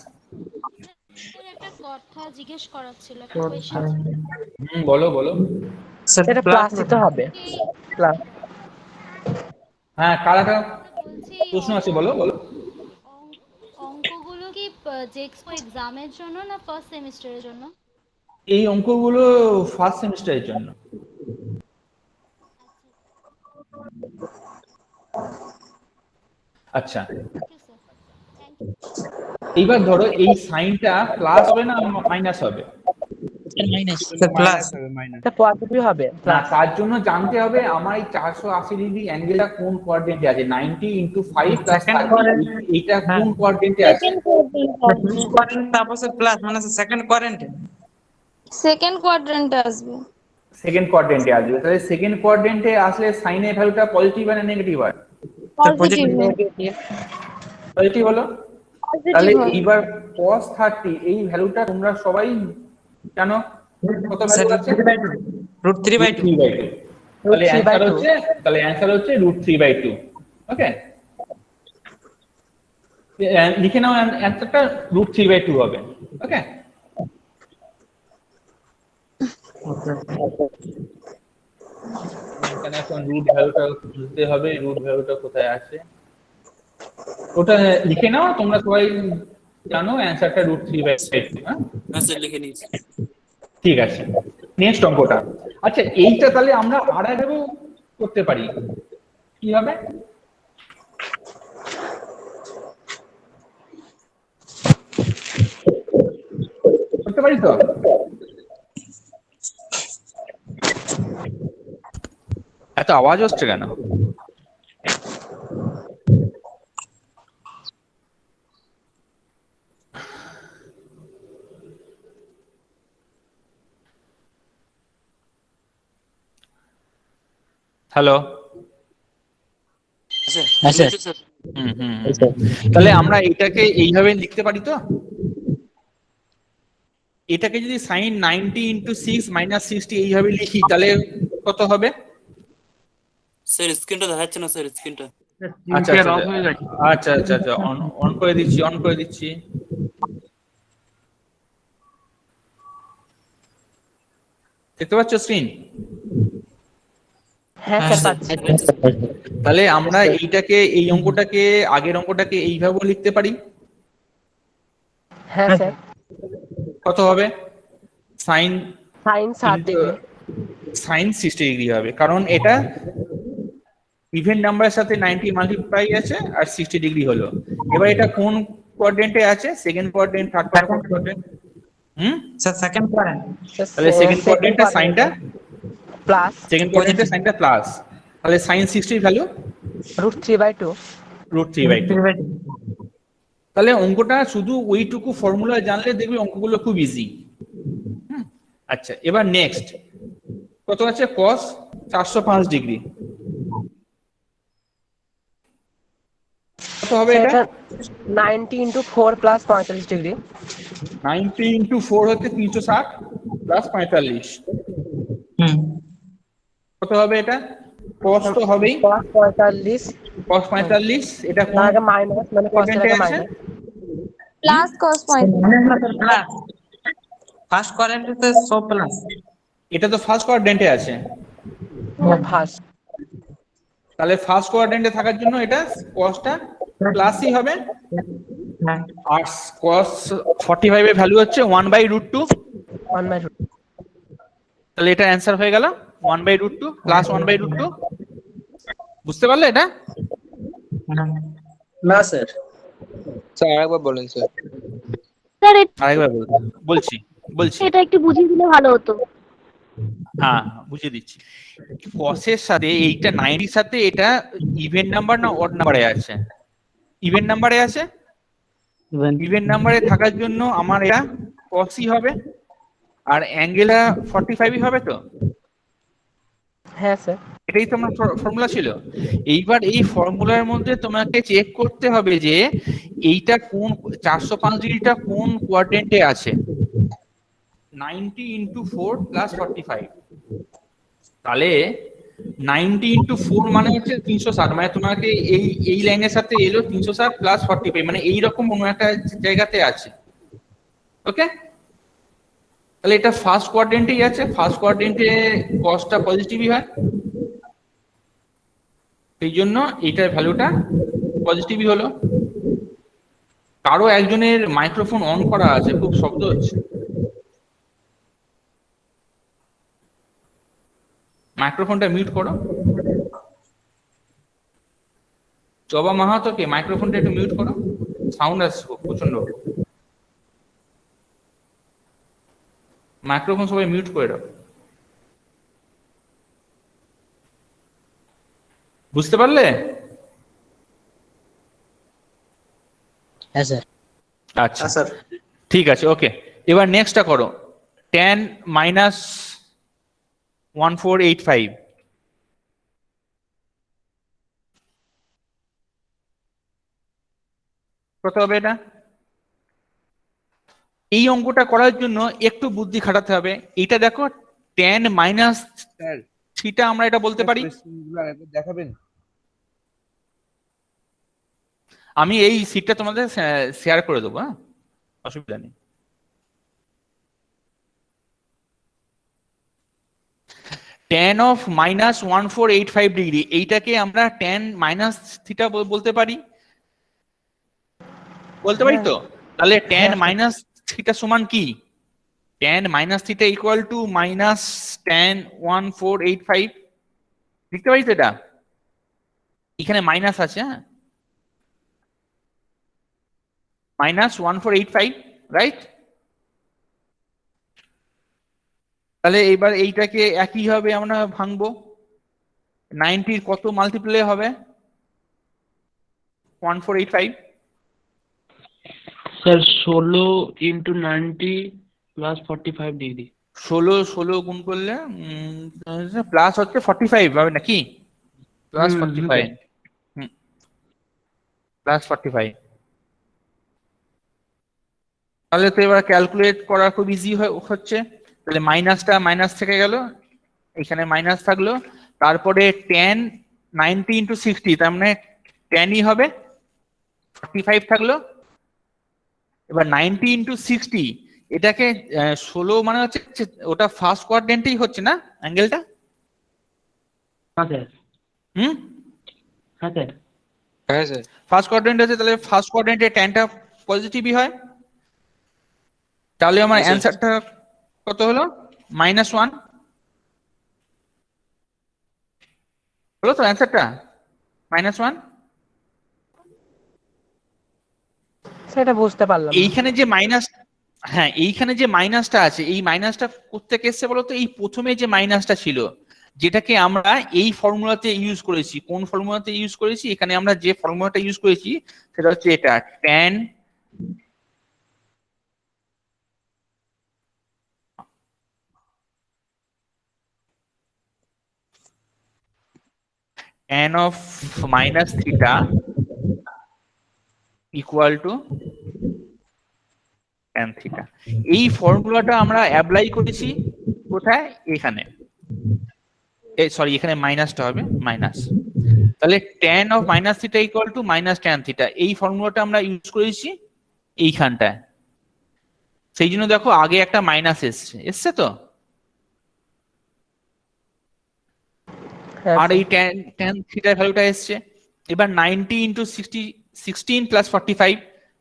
একটা কথা জিজ্ঞেস করার ছিল, একটা কোয়েশ্চেন। বলো বলো। এটা প্লাস দিতে হবে। প্লাস হ্যাঁ কারাটা বলছি প্রশ্ন আছে, বলো বলো। অঙ্কগুলো কি যে এক্সামের জন্য না ফার্স্ট সেমিস্টারের জন্য? এই অঙ্কগুলো ফার্স্ট সেমিস্টারের জন্য। আচ্ছা এইবার ধরো এই সাইনটা প্লাস হবে না মাইনাস হবে? প্লাস হবে, মাইনাস। এটা পজিটিভ হবে। না, তার জন্য জানতে হবে আমার এই 480 ডিগ্রি অ্যাঙ্গেলটা কোন কোয়াড্রেন্টে আছে। 90 × 5 + 30 এইটা কোন কোয়াড্রেন্টে আছে? সেকেন্ড কোয়ারেন্টে সেকেন্ড কোয়াড্রেন্টে আসবে। সেকেন্ড কোয়াড্রেন্টে আসবে। তাহলে সেকেন্ড কোয়াড্রেন্টে আসলে সাইনের ভ্যালুটা পজিটিভ না নেগেটিভ হয়? পজিটিভ পজিটিভ হলো। তাহলে এইবার cos 30 এই ভ্যালুটা তোমরা সবাই জানো কত ভ্যালু আছে? √3/2। তাহলে অ্যানসার হচ্ছে √3/2। ওকে, লিখে নাও অ্যানসারটা √3/2 হবে। ওকে, এখানে এখন রুট ভ্যালুটা বুঝতে হবে, রুট ভ্যালুটা কোথায় আছে ওটা লিখে নাও। তোমরা সবাই জানো অ্যানসারটা √3/2। হ্যাঁ হ্যাঁ স্যার লিখে নিয়েছি। ঠিক আছে, নেক্সট অঙ্কটা। আচ্ছা এইটা তাহলে আমরা আগেও করতে পারি, কি হবে? করতে পারি তো? এত আওয়াজ হচ্ছে কেন? হ্যালো। স্যার তাহলে আমরা এটাকে এইভাবে লিখতে পারি তো? এটাকে যদি sin 90 × 6 - 60 এইভাবে লিখি তাহলে কত হবে? স্যার স্ক্রিনটা দেখাচ্ছে না স্যার, স্ক্রিনটা। আচ্ছা আচ্ছা আচ্ছা আচ্ছা অন করে দিচ্ছি। দেখতে পাচ্ছ স্ক্রিন? হ্যাঁ স্যার পাচ্ছি। তাহলে আমরা এইটাকে এই অঙ্কটাকে আগের অঙ্কটাকে এইভাবে লিখতে পারি। হ্যাঁ স্যার। কত হবে? sin sin 60 degree. sin 60 degree হবে, কারণ এটা ইভেন নাম্বারের সাথে 90 মাল্টিপ্লাই আছে আর 60 ডিগ্রি হলো। এবার এটা কোন কোয়াড্রেন্টে আছে? Second quadrant, third quadrant? Sir second quadrant. তাহলে সেকেন্ড কোয়াড্রেন্টে সাইনটা প্লাস, সেকেন্ড কোয়াড্রেন্টে সাইনটা প্লাস। তাহলে sin 60 এর ভ্যালু √3/2। √3/2। তাহলে অঙ্কটা শুধু ওইটুকু ফর্মুলা জানলে দেখবে অঙ্কগুলো খুব ইজি। আচ্ছা এবার নেক্সট কত আছে? cos 405 ডিগ্রি কত হবে এটা? 90 × 4 + 45 ডিগ্রি। 90 × 4 হচ্ছে 360 প্লাস 45। কত হবে এটা? cos তো হবেই, cos 45 cos 45 এটা কোন আগে মাইনাস, মানে cos এর আগে minus. Plus cos point. Plus first কোয়ারেন্টে সব প্লাস। এটা তো ফার্স্ট কোয়াড্রেন্টে আছে। ফার্স্ট। তাহলে ফার্স্ট কোয়াড্রেন্টে থাকার জন্য এটা cosটা প্লাসই হবে। আর cos 45 এর ভ্যালু হচ্ছে 1/√2। 1/2। তাহলে এটা অ্যানসার হয়ে গেল 1/√2 প্লাস 1/√2। বুঝতে পারলে এটা? না স্যার। স্যার আরেকবার বলেন স্যার। স্যার আরেকবার বলছি এটা একটু বুঝিয়ে দিলে ভালো হতো। হ্যাঁ বুঝিয়ে দিচ্ছি। cos এর সাথে এইটা 90 এর সাথে এটা ইভেন নাম্বার না অড নাম্বারে আছে? ইভেন নাম্বারে আছে। ইভেন নাম্বারে থাকার জন্য আমার এটা cosই হবে, আর অ্যাঙ্গেলটা 45ই হবে তো? হ্যাঁ স্যার। এটাই তোমার ফর্মুলা ছিল। এইবার এই ফর্মুলার মধ্যে তোমাকে চেক করতে হবে যে এইটা কোন 405 ডিগ্রিটা কোন কোয়াড্রেন্টে আছে। 90 ইন্টু 4 প্লাস 45, তাহলে 90 ইন্টু 4 মানে হচ্ছে 360, মানে তোমাকে এই লাইনের সাথে এলো 360 প্লাস 45, মানে এইরকম অন্য একটা জায়গাতে আছে। ওকে, তাহলে এটা ফার্স্ট কোয়াড্রেন্টেই আছে, ফার্স্ট কোয়াড্রেন্টে কসটা পজিটিভই হয়, এই জন্য এইটার ভ্যালুটা পজিটিভই হলো। কারো একজনের মাইক্রোফোন অন করা আছে, খুব শব্দ হচ্ছে, মাইক্রোফোনটা মিউট করো। জবা মাহাতোকে মাইক্রোফোনটা একটু মিউট করো, সাউন্ড আসছে প্রচন্ড। মাইক্রোফোন সবাই মিউট করে দাও। বুঝতে পারলে? হ্যাঁ স্যার। আচ্ছা স্যার, ঠিক আছে, ওকে। এবার নেক্সটটা করো, 10 মাইনাস 1485। কত হবে এটা? এই অঙ্কটা করার জন্য একটু বুদ্ধি খাটাতে হবে। এটা দেখো 10 মাইনাস স্যার থিটা, আমরা এটা বলতে পারি। দেখাবেন? আমি এই সিটটা তোমাদের শেয়ার করে দেবো, হ্যাঁ, অসুবিধা নেই। tan অফ মাইনাস 1485 ডিগ্রি, এইটাকে আমরা tan মাইনাস থিটা বলতে পারি, বলতে পারি তো? তাহলে tan মাইনাস থিটা সমান কি? tan minus theta equal to minus tan 1485, দেখতে পারি তো? এটা এখানে মাইনাস আছে, হ্যাঁ, মাইনাস 1485, রাইট? তাহলে এবার এইটাকে একই ভাবে আমরা ভাঙবো, 90 কত মাল্টিপ্লাই হবে 1485? Sir 16 into 90 plus 45 degree. 16 গুণ করলে প্লাস হচ্ছে 45 হবে নাকি? Plus 45, plus 45। তাহলে তো এবার ক্যালকুলেট করা খুব ইজি হচ্ছে। তাহলে মাইনাসটা মাইনাস থেকে গেল, এখানে মাইনাস থাকলো, তারপরে tan 90 ইন্টু 60, তার মানে tanই হবে 45 থাকলো। এবার 90 ইন্টু 60, এটাকে 16 মানে হচ্ছে ওটা ফার্স্ট কোয়াড্রেন্টেই হচ্ছে না অ্যাঙ্গেলটা? হ্যাঁ স্যার। হুম, হ্যাঁ স্যার। হ্যাঁ স্যার। ফার্স্ট কোয়াড্রেন্ট আছে, তাহলে ফার্স্ট কোয়াড্রেন্টে ট্যানটা পজিটিভই হয়। তাহলে আমার অ্যান্সারটা কত হলো? -1 হলো তো অ্যান্সারটা? -1। সেটা বুঝতে পারলাম না। এইখানে যে মাইনাস, হ্যাঁ, এইখানে যে মাইনাসটা আছে, এই মাইনাসটা কোত্থেকে এসছে বলো তো? এই প্রথমে যে মাইনাসটা ছিল, যেটাকে আমরা এই ফর্মুলাতে ইউজ করেছি। কোন ফর্মুলাতে ইউজ করেছি? এখানে আমরা যে ফর্মুলাটা ইউজ করেছি সেটা হচ্ছে এটা, tan of minus theta equal to tan theta। এই ফর্মুলাটা আমরা অ্যাপ্লাই করেছি কোথায়? এখানে, সরি, এখানে মাইনাসটা হবে মাইনাস। তাহলে tan of minus theta equal to minus tan theta, এই ফর্মুলাটা আমরা ইউজ করেছি এইখানটায়। সেই জন্য দেখো আগে একটা মাইনাস এসছে তো, আর এই tan থিটা ভ্যালুটা এসছে। এবার 90 ইন্টু 16 প্লাস 45,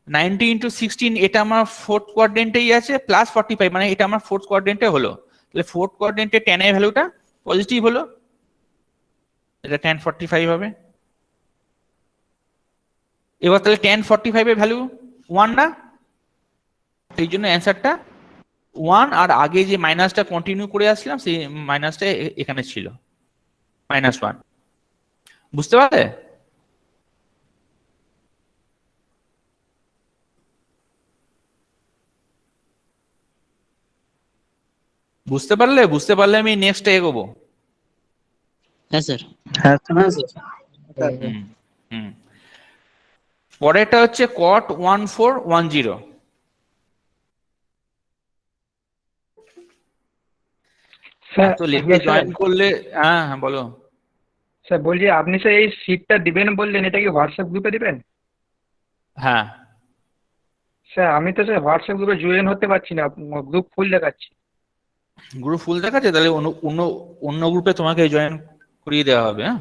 90 ইন্টু 16, এটা আমার ফোর্থ কোয়াড্রেন্টেই আছে, প্লাস 45, মানে এটা আমার ফোর্থ কোয়াড্রেন্টে হলো। তাহলে ফোর্থ কোয়াড্রেন্টে tan এর ভ্যালুটা পজিটিভ হলো, এটা tan 45 হবে। এবার তাহলে tan 45 এর ভ্যালু 1 না, সেই জন্য অ্যান্সারটা 1। আর আগে যে মাইনাসটা কন্টিনিউ করে আসলাম, সেই মাইনাসটা এখানে ছিল, -1। বুঝতে পারলে? বুঝতে পারলে আমি নেক্সট এগোবো। হ্যাঁ স্যার। হ্যাঁ স্যার। হুম হুম পরেরটা হচ্ছে কট 1410। স্যার, এত লেটে হ্যালো স্যার। জয়েন করলে। হ্যাঁ হ্যাঁ বলো। স্যার বলছি, আপনি স্যার এই সিটটা দিবেন বললেন, এটা কি হোয়াটসঅ্যাপ গ্রুপে দিবেন? হ্যাঁ স্যার আমি তো স্যার হোয়াটসঅ্যাপ গ্রুপে জয়েন হতে পারছি না, গ্রুপ ফুল দেখাচ্ছি। গ্রুপ ফুল দেখাচ্ছে, তাহলে অন্য অন্য অন্য গ্রুপে তোমাকে জয়েন করিয়ে দেওয়া হবে। হ্যাঁ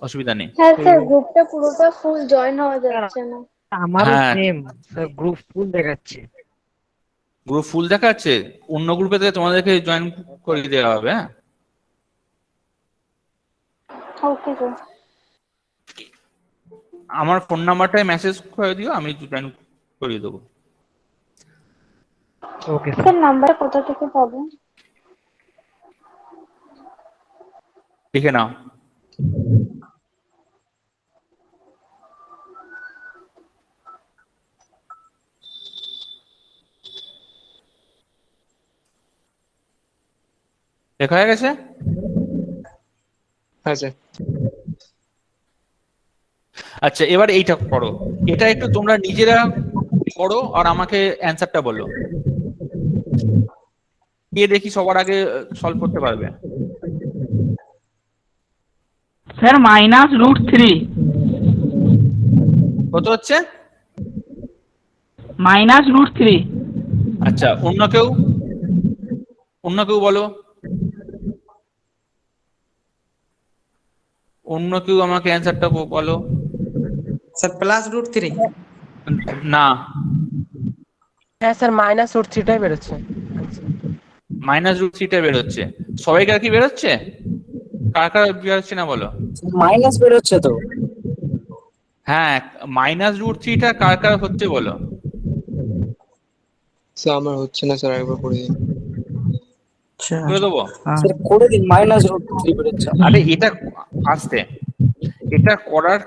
অসুবিধা নেই। হ্যাঁ স্যার, গ্রুপটা পুরোটা ফুল, জয়েন হওয়া যাচ্ছে না। আমারও হ্যাঁ সেম স্যার, গ্রুপ ফুল দেখাচ্ছে। গ্রুপ ফুল দেখাচ্ছে, অন্য গ্রুপে তোমাদেরকে জয়েন করিয়ে দেওয়া হবে। হ্যাঁ ওকে স্যার। আমার ফোন নাম্বারটায় মেসেজ করে দিও, আমি জয়েন করিয়ে দেবো। ওকে স্যার নাম্বার কোথা থেকে পাবো? লিখে নাও। লেখা হয়ে গেছে? হ্যাঁ স্যার। আচ্ছা এবার এইটা করো, এটা একটু তোমরা নিজেরা করো আর আমাকে অ্যান্সারটা বলো। কে দেখি সবার আগে সলভ করতে পারবে? স্যার -√3। কত হচ্ছে? -√3। আচ্ছা অন্য কেউ, অন্য কেউ বলো, অন্য কেউ আমাকে অ্যান্সারটা বলো। স্যার +√3। না হ্যাঁ স্যার, -√3টাই বেরোচ্ছে। -√3টা বেরোচ্ছে। সবাইকার কি বেরোচ্ছে? কার কার বেরোচ্ছে না বলো? মাইনাস বেরোচ্ছে তো। হ্যাঁ -√3টা কার কার হচ্ছে বলো? স্যার আমার হচ্ছে না স্যার, একবার করে দিন। করে দেবো? স্যার করে দিন, -√3 বেরোচ্ছে। আরে এটা আসতে, এটা করার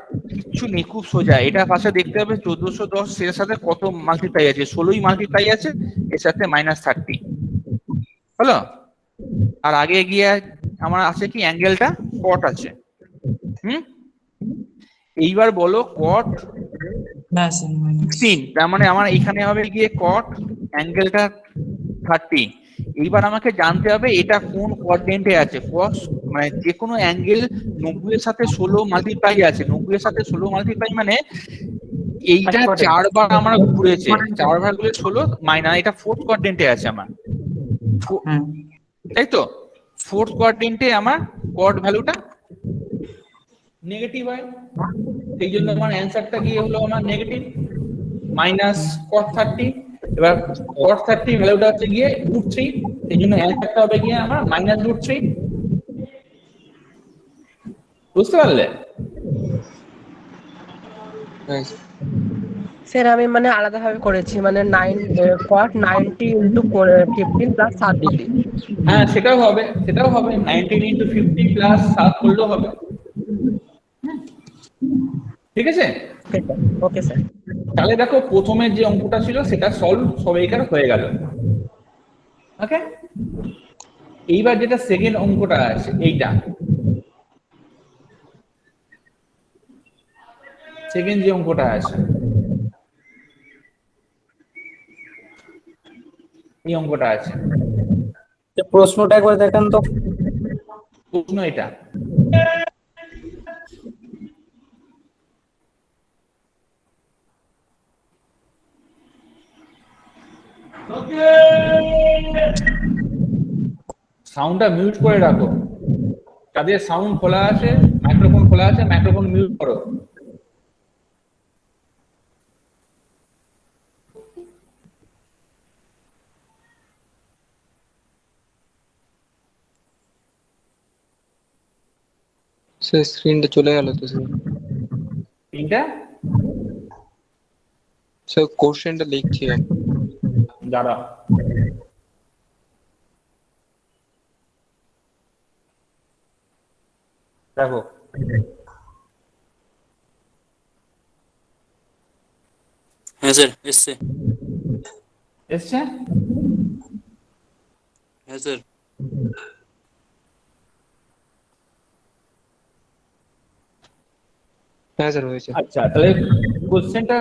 কিছু নেই, খুব সোজা। এটা পাশে দেখতে হবে 1410, এর সাথে কত মাল্টিপ্লাই আছে, 16ই মাল্টিপ্লাই আছে, এর সাথে -30 হলো। আর আগে গিয়ে আমার আছে কি, অ্যাঙ্গেলটা কট আছে। এইবার বলো কট 16, তার মানে আমার এখানে হবে গিয়ে কট অ্যাঙ্গেলটা 30। এইবার আমাকে জানতে হবে এটা কোন কোয়াড্রেন্টে আছে। কস মানে যে কোনো অ্যাঙ্গেল 90 এর সাথে 16 মাল্টিপ্লাই আছে, 90 এর সাথে 16 মাল্টিপ্লাই মানে এইটা 4 বার আমার ঘুরেছে, 4 বার ঘুরে 16 মাইনাস, এটা ফোর্থ কোয়াড্রেন্টে আছে আমার, তাই তো? ফোর্থ কোয়াড্রেন্টে আমার কট ভ্যালুটা নেগেটিভ হয়, সেই জন্য আমার অ্যান্সারটা কি হলো, আমার নেগেটিভ -cot30। এবার cot30 ভ্যালুটা হচ্ছে গিয়ে √3, সেই জন্য অ্যান্সারটা হবে গিয়ে আমার -√3। বুঝতে পারলে? স্যার আমি মানে আলাদাভাবে করেছি, মানে cot 90 × 15 + 7 ডিগ্রি। হ্যাঁ সেটাও হবে, সেটাও হবে 19 × 50 + 7 করলেও হবে। ঠিক আছে? Okay sir. তাহলে দেখো প্রথমের যে অঙ্কটা ছিল সেটা সলভ সবাইকার হয়ে গেল। ওকে, এইবার যেটা সেকেন্ড অঙ্কটা আছে, এইটা সেকেন্ড যে অঙ্কটা আছে, এই অঙ্কটা আছে, প্রশ্নটা একবার দেখেন তো। প্রশ্ন এটা, সাউন্ডটা মিউট করে রাখো। যাদের সাউন্ড খোলা আছে, মাইক্রোফোন খোলা আছে, মাইক্রোফোন মিউট করো। স্যার স্ক্রিনটা চলে গেল তো স্যার। তিনটা স্যার কোশ্চেনটা লিখছি আমি। দাঁড়া, দেখো হ্যাঁ স্যার এসছে। এসছে? হ্যাঁ স্যার। হ্যাঁ স্যার হয়েছে। আচ্ছা, তাহলে কোশ্চেনটা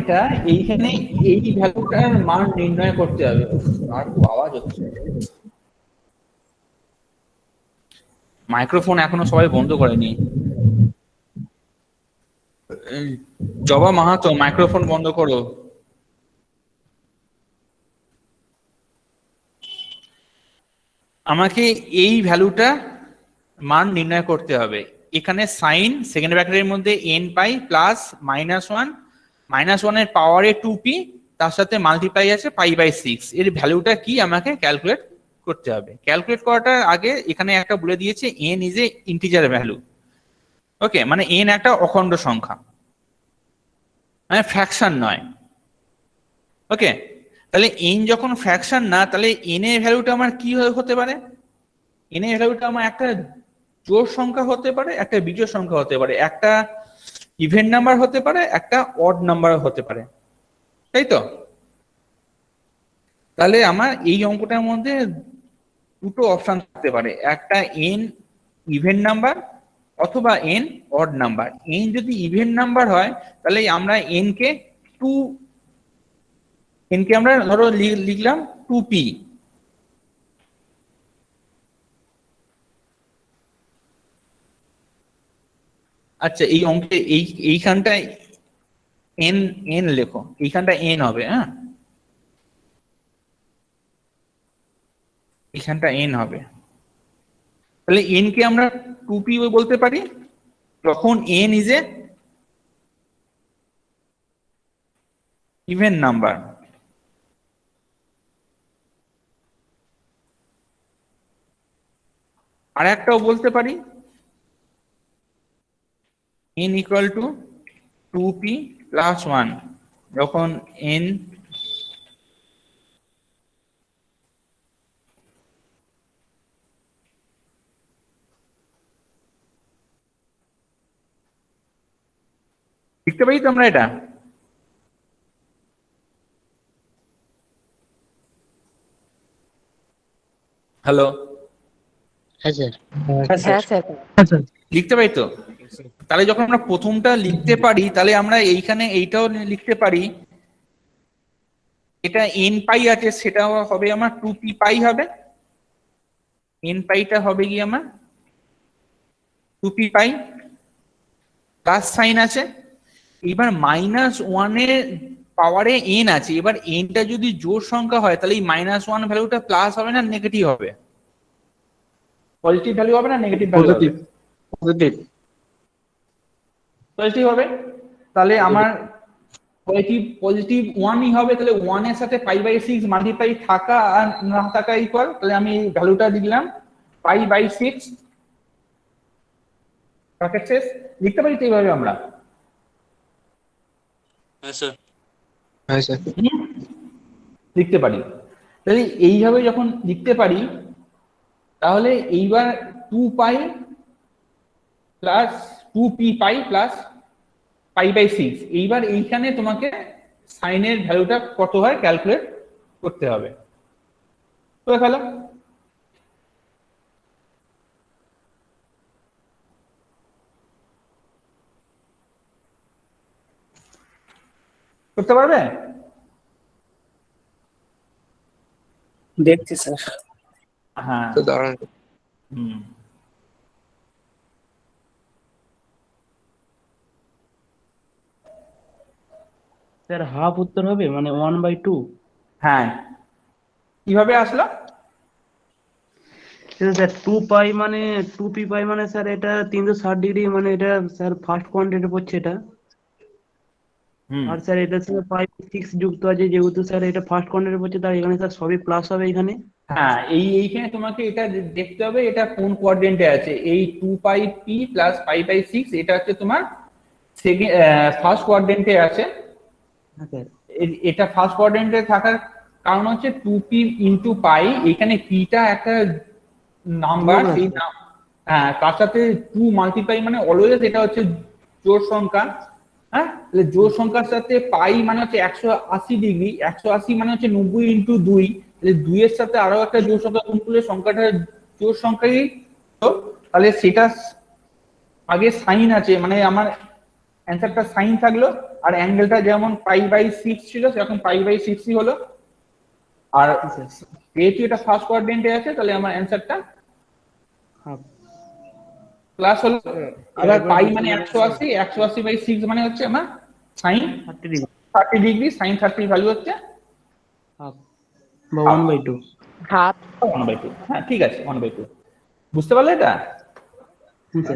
এটা, এইখানে এই ভ্যালুটার মান নির্ণয় করতে হবে। উফ, আর খুব আওয়াজ হচ্ছে। মাইক্রোফোন এখনো সবাই বন্ধ করেনি। জবা মাহাতো, মাইক্রোফোন বন্ধ করো। আমাকে এই ভ্যালুটা মান নির্ণয় করতে হবে। এখানে সাইন সেকেন্ড ব্র্যাকেটের মধ্যে n পাই প্লাস -1, -1 এর পাওয়ারে 2p, তার সাথে মাল্টিপ্লাই আছে π/6। এর ভ্যালুটা কি আমাকে ক্যালকুলেট করতে হবে। ক্যালকুলেট করাটার আগে এখানে একটা বলে দিয়েছে n is a integer value. Okay, মানে n একটা অখণ্ড সংখ্যা, মানে ফ্র্যাকশন নয়। ওকে, তাহলে n যখন ফ্র্যাকশন না, তাহলে n এর ভ্যালুটা আমার কি হতে পারে? n এর ভ্যালুটা আমার একটা জোড় সংখ্যা হতে পারে, একটা বিজোড় সংখ্যা হতে পারে, একটা ইভেন নাম্বার হতে পারে, একটা অড নাম্বার হতে পারে, তাই তো? তাহলে আমার এই অঙ্কটার মধ্যে দুটো অপশন থাকতে পারে, একটা n ইভেন নাম্বার অথবা n অড নাম্বার। n যদি ইভেন নাম্বার হয় তাহলে আমরা n কে আমরা ধরো লিখলাম 2p। আচ্ছা, এই অঙ্কে এইখানটায় n লেখো, এইখানটা n হবে। হ্যাঁ, এইখানটা n হবে। তাহলে n কে আমরা 2p বলতে পারি যখন n is a even number. আর একটাও বলতে পারি n equal to 2p plus 1 যখন n লিখতে পারি তো আমরা এটা। হ্যালো, হ্যাঁ স্যার। হ্যাঁ স্যার। লিখতে পারি তো? তাহলে যখন আমরা প্রথমটা লিখতে পারি তাহলে আমরা এইখানে এইটাও লিখতে পারি, এটা n পাই আছে সেটা হবে আমার 2p পাই হবে। n পাইটা হবে কি আমার 2p পাই, প্লাস সাইন আছে। এবার -1 এর পাওয়ারে n আছে। এবার nটা যদি জোড় সংখ্যা হয় তাহলে এই -1 ভ্যালুটা প্লাস হবে না নেগেটিভ হবে? পজিটিভ ভ্যালু হবে না নেগেটিভ ভ্যালু হবে? পজিটিভ। পজিটিভ হবে। তাহলে আমার পজিটিভ 1ই হবে। তাহলে 1 এর সাথে π/6 মাল্টিপ্লাই থাকা আর না থাকা ইকুয়াল। তাহলে আমি ভ্যালুটা দিলাম π/6 ব্র্যাকেট শেষ। লিখতে পারি তো এইভাবে আমরা? হ্যাঁ স্যার। হ্যাঁ স্যার। লিখতে পারি। তাহলে এইভাবে যখন লিখতে পারি তাহলে এইবার 2π প্লাস 2p পাই প্লাস π/6। এইবার এইখানে তোমাকে সাইনের ভ্যালুটা কত হয় ক্যালকুলেট করতে হবে। তো ফেলো। করতে পারবে? দেখছি স্যার। হ্যাঁ, তো দাঁড়ান। হুম, স্যার হাফ উত্তর হবে মানে 1/2। হ্যাঁ। কিভাবে আসলো? স্যার 2 মানে 2p পাই মানে স্যার এটা 360 ডিগ্রি, মানে এটা স্যার ফার্স্ট কোয়াড্রেন্টে পড়ছে এটা। হুম, আর স্যার এটা স্যার 5/6 যুক্ত আছে, যেহেতু স্যার এটা ফার্স্ট কোয়াড্রেন্টে পড়ছে তার এখানে স্যার সবই প্লাস হবে এখানে। হ্যাঁ, এইখানে তোমাকে এটা দেখতে হবে এটা কোন কোয়াড্রেন্টে আছে। এই 2πp প্লাস π/6 এটা হচ্ছে তোমার ফার্স্ট কোয়াড্রেন্টে আছে। হ্যাঁ স্যার। এটা ফার্স্ট কোয়াড্রেন্টে থাকার কারণ হচ্ছে 2p ইন্টু পাই, এখানে পিটা একটা নাম্বার, সেই হ্যাঁ তার সাথে 2 মাল্টিপ্লাই মানে অলওয়েজ এটা হচ্ছে জোড় সংখ্যা। হ্যাঁ, তাহলে জোড় সংখ্যার সাথে পাই মানে হচ্ছে 180 ডিগ্রি, 180 মানে হচ্ছে 90 ইন্টু 2। তাহলে 2 এর সাথে আরো একটা জোড় সংখ্যা গুণ করলে সংখ্যাটা জোড় সংখ্যাই। তাহলে সেটা আগে সাইন আছে, মানে আমার অ্যান্সারটা সাইন থাকলো, আর অ্যাঙ্গেলটা যেমন π/6 ছিল সেরকম π/6ই হলো। আর যেহেতু এটা ফার্স্ট কোয়াড্রেন্টে আছে তাহলে আমার অ্যান্সারটা হাফ। প্লাস হলো। আবার এবার পাই বুঝতে মানে পেরেছি। 180, 180/6 মানে হচ্ছে আমার sine 30 degree 30 degree, sine 30 value হচ্ছে হাফ বা half। 1/2। হাফ। 1/2। হ্যাঁ ঠিক আছে, 1/2। বুঝতে পারলে এটা?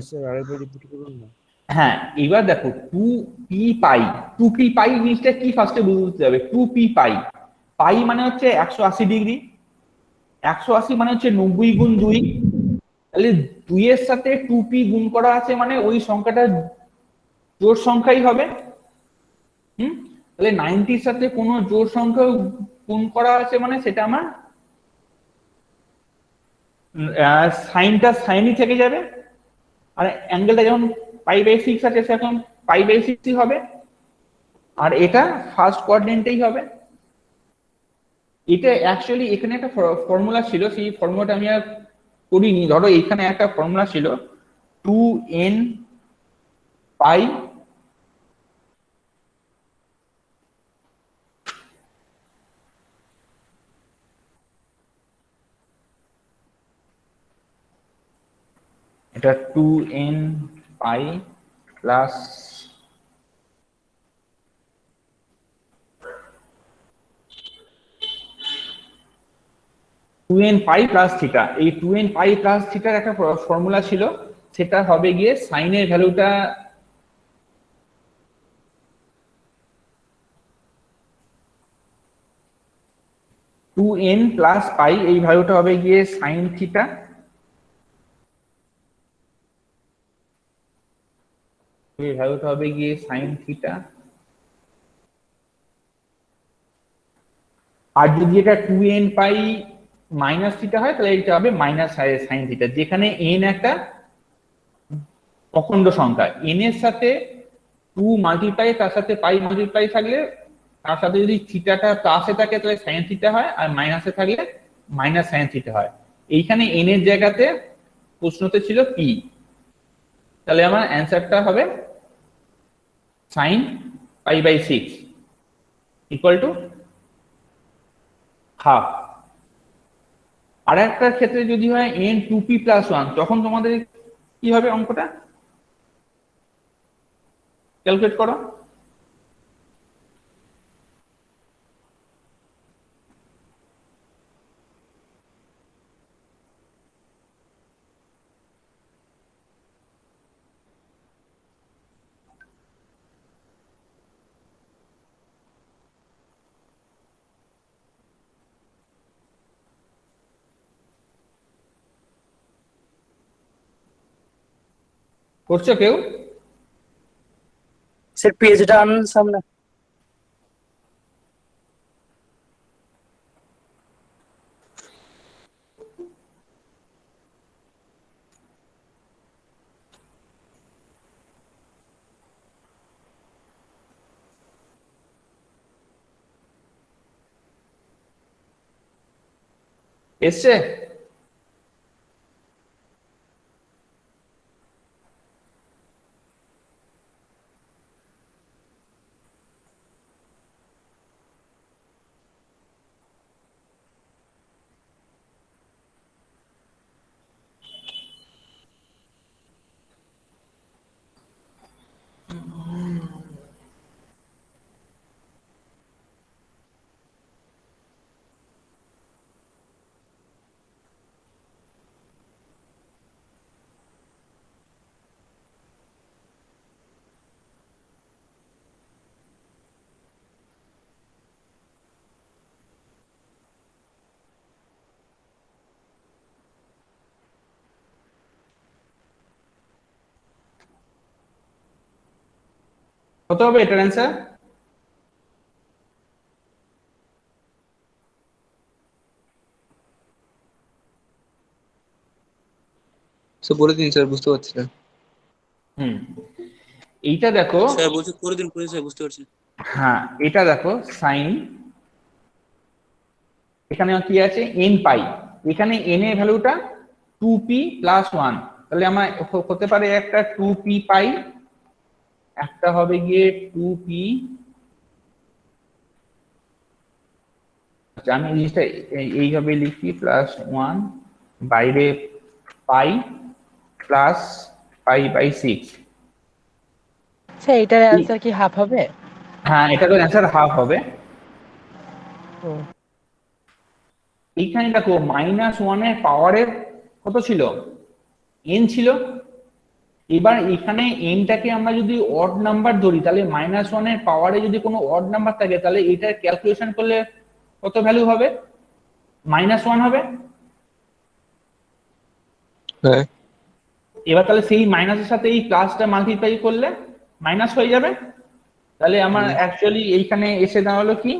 স্যার আরেকবার রিপিট করুন না। হ্যাঁ, এবার দেখো 2p পাই, 2p পাই জিনিসটা কি ফার্স্টে বুঝতে হবে। 2p পাই, পাই মানে হচ্ছে 180 ডিগ্রি, 180 মানে হচ্ছে 90 গুণ 2, তাহলে 2 এর সাথে 2p গুণ করা আছে মানে ওই সংখ্যাটা জোড় সংখ্যাই হবে। তাহলে 90 এর সাথে কোনো জোড় সংখ্যা গুণ করা আছে মানে সেটা আমার সাইনটা সাইনই থেকে যাবে। আর অ্যাঙ্গেলটা যেমন π/6 আছে সেরকম π/6ই হবে, আর এটা ফার্স্ট কোয়াড্রেন্টেই হবে। এটা অ্যাকচুয়ালি এখানে একটা ফর্মুলা ছিল, সেই ফর্মুলাটা আমি আর করিনি। ধরো এখানে একটা ফর্মুলা ছিল 2n পাই এটা 2n pi plus two N pi plus theta. এই 2n পাই প্লাস থিটার একটা ফর্মুলা ছিল, সেটা হবে গিয়ে সাইনের ভ্যালুটা টু এন প্লাস পাই, এই ভ্যালুটা হবে গিয়ে সাইন থিটা। এই ভ্যালুটা হবে গিয়ে সাইন থিটা। আর যদি এটা 2n পাই মাইনাস থিটা হয় তাহলে এটা হবে মাইনাস সাইন থিটা, যেখানে n একটা অখণ্ড সংখ্যা, n এর সাথে 2 মাল্টিপ্লাই তার সাথে পাই মাল্টিপ্লাই থাকলে তার সাথে যদি থিটাটা প্লাসে থাকে তাহলে সাইন থিটা হয়, আর মাইনাসে থাকলে মাইনাস সাইন থিটা হয়। এইখানে n এর জায়গাতে প্রশ্নতে ছিল p, তাহলে আমার অ্যান্সারটা হবে সাইন π/6 ইকুয়াল টু হাফ। আর একটা ক্ষেত্রে যদি হয় n 2p + 1, তখন তোমাদের কি হবে অঙ্কটা ক্যালকুলেট করো। করছো কেউ? স্যার পেজটা আনুন সামনে। এসছে? কত হবে এটার অ্যান্সার? স্যার বলে দিন স্যার, বুঝতে পারছি না। এইটা দেখো, স্যার বলছি করে দিন, করে স্যার বুঝতে পারছি। হ্যাঁ এটা দেখো সাইন, এখানে কি আছে n পাই, এখানে n এর ভ্যালুটা 2p + 1, তাহলে আমার হতে পারে একটা 2p পাই একটা হবে গিয়ে 2p, আচ্ছা আমি জিনিসটা এইভাবে লিখি, প্লাস 1 বাইরে পাই প্লাস পাই বাই 6। আচ্ছা এটার অ্যান্সার কি হাফ হবে? হ্যাঁ, এটা তো অ্যান্সার হাফ হবে। হুম। এইখানে দেখো -1 এর পাওয়ারের কত ছিল, n ছিল। এবার এখানে nটাকে আমরা যদি অড নাম্বার ধরি, তাহলে -1 এর পাওয়ারে যদি কোনো অড নাম্বার থাকে, তাহলে এটার ক্যালকুলেশন করলে কত ভ্যালু হবে? -1 হবে। হ্যাঁ। এবার তাহলে সেই মাইনাসের সাথে এই প্লাসটা মাল্টিপ্লাই করলে মাইনাস হয়ে যাবে। তাহলে আমার অ্যাকচুয়ালি এইখানে এসে দাঁড়ালো কি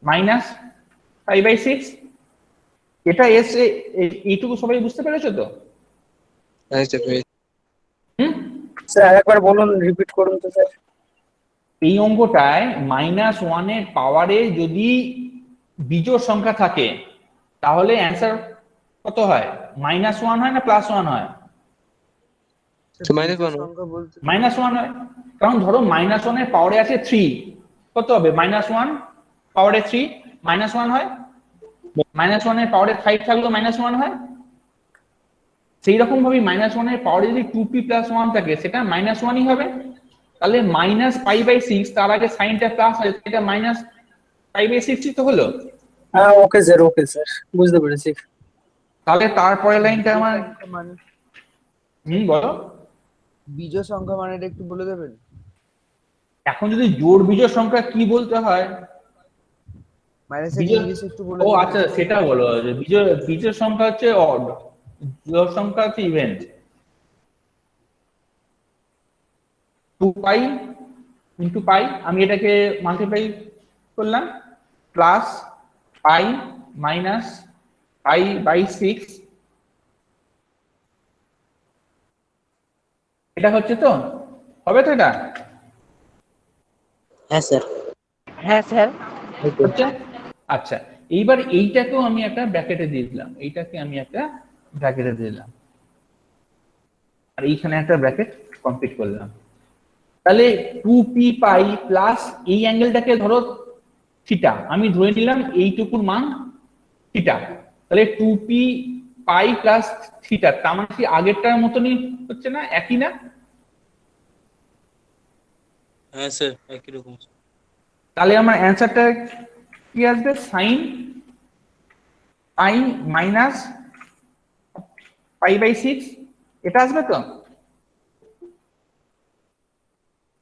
-5/6। এটা এসে এইটুকু সবাই বুঝতে পেরেছো তো? হ্যাঁ স্যার। হুম, স্যার একবার বলুন, রিপিট করুন তো স্যার। এই অঙ্কটায় -1 এর পাওয়ারে যদি বিজোড় সংখ্যা থাকে, তাহলে অ্যান্সার কত হয়? -1 হয় না +1 হয়? -1 হয়। কারণ ধরো -1 এর পাওয়ারে আছে 3, কত হবে? -1 পাওয়ারে 3 -1 হয়। -1 এর পাওয়ারে 5 থাকলেও -1 হয়। সেই রকম ভাবে -1 এর পাওয়ারে যদি 2p + 1 থাকে, সেটা -1ই হবে। তাহলে -π/6, তার আগে সাইনটা প্লাস হয়, এটা -π/6 তো হলো। হ্যাঁ ওকে স্যার বুঝতে পেরেছি। তাহলে তারপরে লাইনটা আমার মানে বলো। বিজোড় সংখ্যা মানেটা একটু বলে দেবেন? এখন যদি জোড় বিজোড় সংখ্যা কি বলতে হয়, মাইনাসের বিজোড়, ইংলিশ একটু বলে ও দেবেন? আচ্ছা সেটা বলো। যে বিজোড় সংখ্যা হচ্ছে অড, জোড় সংখ্যা হচ্ছে ইভেন। 2π × π, আমি এটাকে মাল্টিপ্লাই করলাম, প্লাস π মাইনাস π/6, এটা হচ্ছে তো, হবে তো এটা? হ্যাঁ স্যার। হ্যাঁ স্যার। হচ্ছে। আচ্ছা এইবার এইটাকেও আমি একটা ব্র্যাকেটে দিয়ে দিলাম, এইটাকে আমি একটা ব্র্যাকেটে দিয়ে দিলাম, আর এইখানে একটা ব্র্যাকেট কমপ্লিট করলাম। তাহলে 2p π প্লাস এই অ্যাঙ্গেলটাকে ধরো থিটা, আমি ধরে নিলাম এইটুকুর মান থিটা। তাহলে 2p π প্লাস থিটা, তার মানে কি আগেরটার মতনই হচ্ছে না, একই না? হ্যাঁ স্যার একই রকম। তাহলে আমার অ্যান্সারটা কি আসবে? sin π মাইনাস π/6, এটা আসবে তো?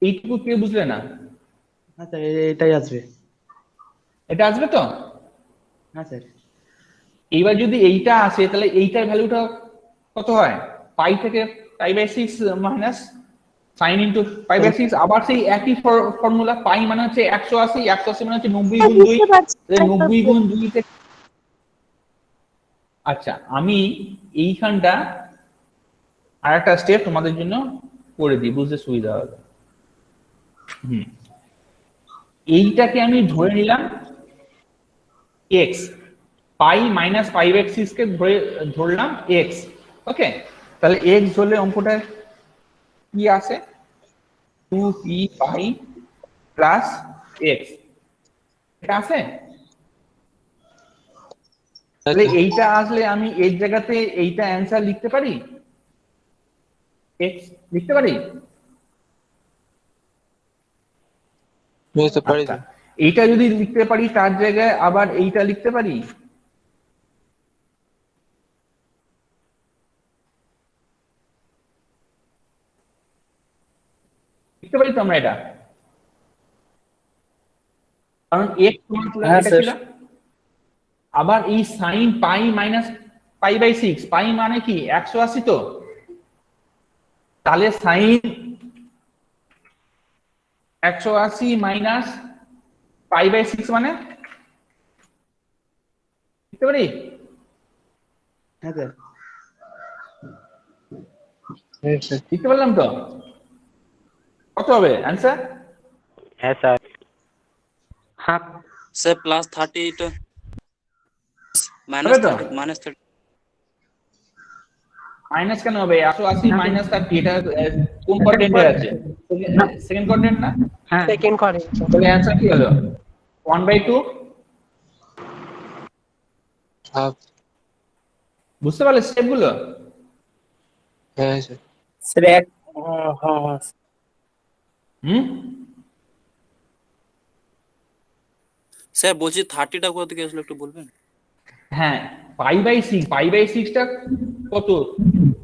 এইটুকু কেউ বুঝলে না? হ্যাঁ স্যার এটাই আসবে। এটা আসবে তো? হ্যাঁ স্যার। এইবার যদি এইটা আসে, তাহলে এইটার ভ্যালুটা কত হয়? পাই থেকে π/6 মাইনাস sin × π/6। আবার সেই একই ফর্মুলা, পাই মানে হচ্ছে 180, 180 মানে হচ্ছে 90 × 2, 90 × 2 থেকে। আচ্ছা আমি এইখানটা আর একটা স্টেপ তোমাদের জন্য করে দিই, বুঝতে সুবিধা হবে। এইটাকে আমি ধরে নিলাম x, পাই মাইনাস π/6 কে ধরলাম x। ওকে, তাহলে x ধরলে অঙ্কটা কি আসে? 2p π প্লাস x, এটা আছে। তাহলে এইটা আসলে আমি এর জায়গাতে এইটা অ্যান্সার লিখতে পারি, x লিখতে পারি। আচ্ছা, এইটা যদি লিখতে পারি, তার জায়গায় আবার এইটা লিখতে পারি। লিখতে পারি তো আমরা এটা, কারণ x এটা ছিল। আবার এই sin π মাইনাস π/6, পাই মানে কি 180 তো, তাহলে sin 180 মাইনাস π/6 মানে লিখতে পারি। হ্যাঁ স্যার। লিখতে পারলাম তো? কত হবে অ্যান্সার? হ্যাঁ স্যার। হ্যাঁ স্যার +30 -30 মাইনাস কেন হবে? 180 মাইনাস 30, এটা কোন কোয়াড্রেন্টে আছে? সেকেন্ড কোয়াড্রেন্ট না? হ্যাঁ সেকেন্ড করে তাহলে অ্যান্সার কি হলো? 1/2 হাফ। বুঝতে পারলে স্টেপ গুলো? হ্যাঁ স্যার। স্যার এক হ্যাঁ হ্যাঁ হুম? স্যার বলছি 30টা কোথা থেকে আসলে একটু বলবেন? হ্যাঁ, পাই বাই 6 টা কত?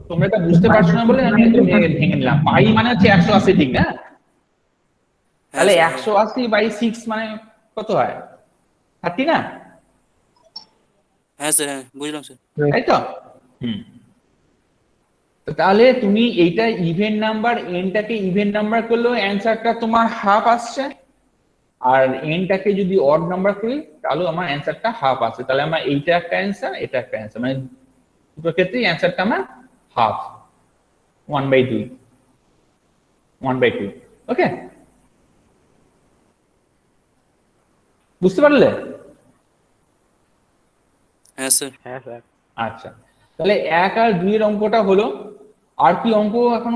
তোমরা এটা বুঝতে পারছো না বলে আমি একটু ভেঙে নিলাম। পাই মানে হচ্ছে 180 ঠিক না? হ্যাঁ তাহলে স্যার, 180/6 মানে কত হয়? 30 না? হ্যাঁ স্যার, হ্যাঁ বুঝলাম স্যার। তাই তো? হুম। তো তাহলে তুমি এইটা ইভেন নাম্বার, এনটাকে ইভেন নাম্বার করলেও অ্যান্সারটা তোমার হাফ আসছে, আর এনটাকে যদি অড নাম্বার করি তাহলে আমার অ্যান্সারটা হাফ আসছে। তাহলে আমার এইটা একটা অ্যান্সার, এটা একটা অ্যান্সার, মানে দুটো ক্ষেত্রেই অ্যান্সারটা আমার হাফ, 1/2, 1/2। ওকে, বুঝতে পারলে? হ্যাঁ স্যার। হ্যাঁ স্যার। আচ্ছা, তাহলে 1 আর 2 এর অঙ্কটা হলো। আর কি অঙ্ক এখন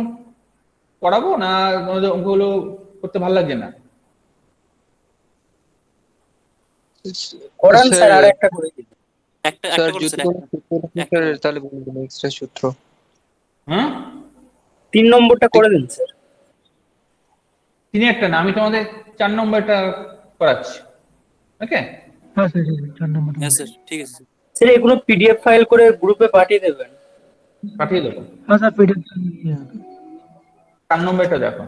করাবো না তোমাদের অঙ্কগুলো করতে ভালো লাগছে না? করান স্যার, আর একটা করে দিন। একটা একটা করে স্যার, একটা করে। তাহলে বলবেন এক্সট্রা সূত্র। হ্যাঁ, 3 নম্বরটা করে দিন স্যার। 3 একটা না, আমি তোমাদের 4 নম্বরটা করাচ্ছি। ওকে, হ্যাঁ স্যার 4 নম্বর। হ্যাঁ স্যার, ঠিক আছে স্যার। স্যার এগুলো পিডিএফ ফাইল করে গ্রুপে পাঠিয়ে দেবেন। পাঠিয়ে দেবো। হ্যাঁ স্যার পিডিএফ। 4 নম্বরটা দেখো।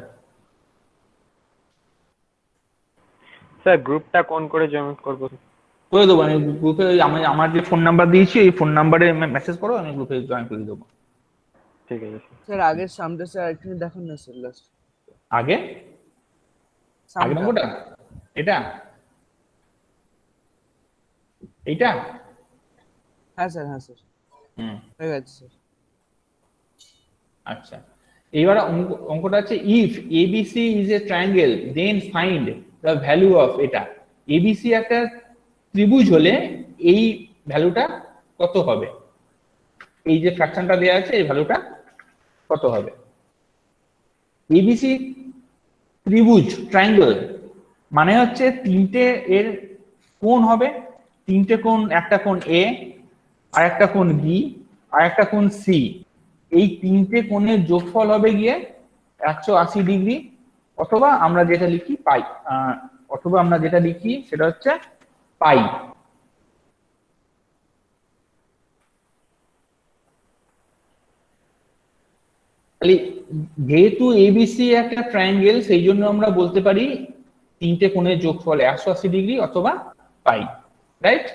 স্যার গ্রুপটা কোন করে জয়েন করবো? করে দেবো আমি গ্রুপে, আমি আমার যে ফোন নাম্বার দিয়েছি এই ফোন নাম্বারে মেসেজ করো, আমি গ্রুপে জয়েন করে দেবো। ঠিক আছে স্যার। স্যার আগের সামটা স্যার একটু দেখান না স্যার লাস্ট আগে আগে নম্বরটা এটা, এইটা। হ্যাঁ স্যার, হ্যাঁ স্যার, হুম, হয়ে গেছে স্যার। আচ্ছা, এইবার অঙ্কটা আছে if ABC is a triangle then find the value of এটা। এবিসি একটা ত্রিভুজ হলে এই ভ্যালুটা কত হবে? এই যে ফ্র্যাকশনটা দেওয়া আছে এই ভ্যালুটা কত হবে? এবিসি ত্রিভুজ ট্রায়াঙ্গেল মানে হচ্ছে তিনটে এর কোণ হবে, তিনটে কোণ, একটা কোণ এ, আর একটা কোণ বি, আর একটা কোণ সি। এই তিনটে কোণের যোগফল হবে গিয়ে 180 ডিগ্রি, অথবা আমরা যেটা লিখি পাই, অথবা আমরা যেটা লিখি সেটা হচ্ছে পাই। তাহলে যেহেতু এবিসি একটা ট্রায়াঙ্গেল সেই জন্য আমরা বলতে পারি তিনটে কোণের যোগফল 180 ডিগ্রি অথবা পাই, রাইট?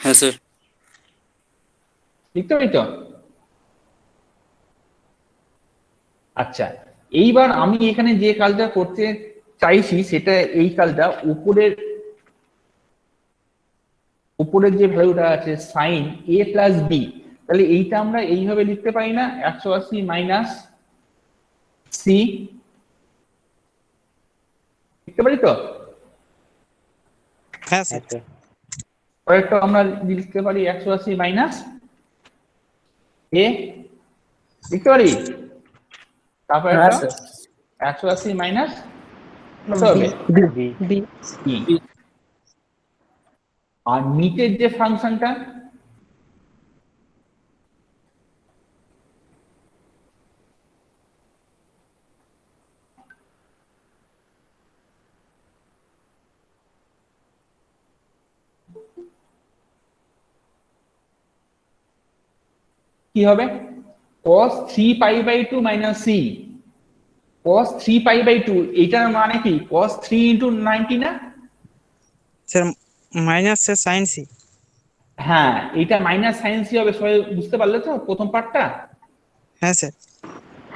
হ্যাঁ স্যার। ঠিক তো? এই তো। আচ্ছা, এইবার আমি এখানে যে কাজটা করতে চাইছি সেটা এই কাজটা উপরের যে ভ্যালুটা আছে সাইন এ প্লাস বি, তাহলে এইটা আমরা এইভাবে লিখতে পারি না, 180 মাইনাস সি, লিখতে পারি তো? হ্যাঁ স্যার। পরেরটা আমরা লিখতে পারি 180 মাইনাস এ, লিখতে পারি। তারপর হ্যাঁ একটা স্যার। 180 মাইনাস কত হবে? বি। ই। আর নিচের যে ফাংশনটা কি হবে? cos 3π/2 minus C. cos 3π/2 এইটার মানে কি? cos 3 ইন্টু 90 না? Sir minus sir sine C. হ্যাঁ, এইটা মাইনাস সাইন সি হবে। সবাই বুঝতে পারলে তো প্রথম পার্টটা? হ্যাঁ স্যার।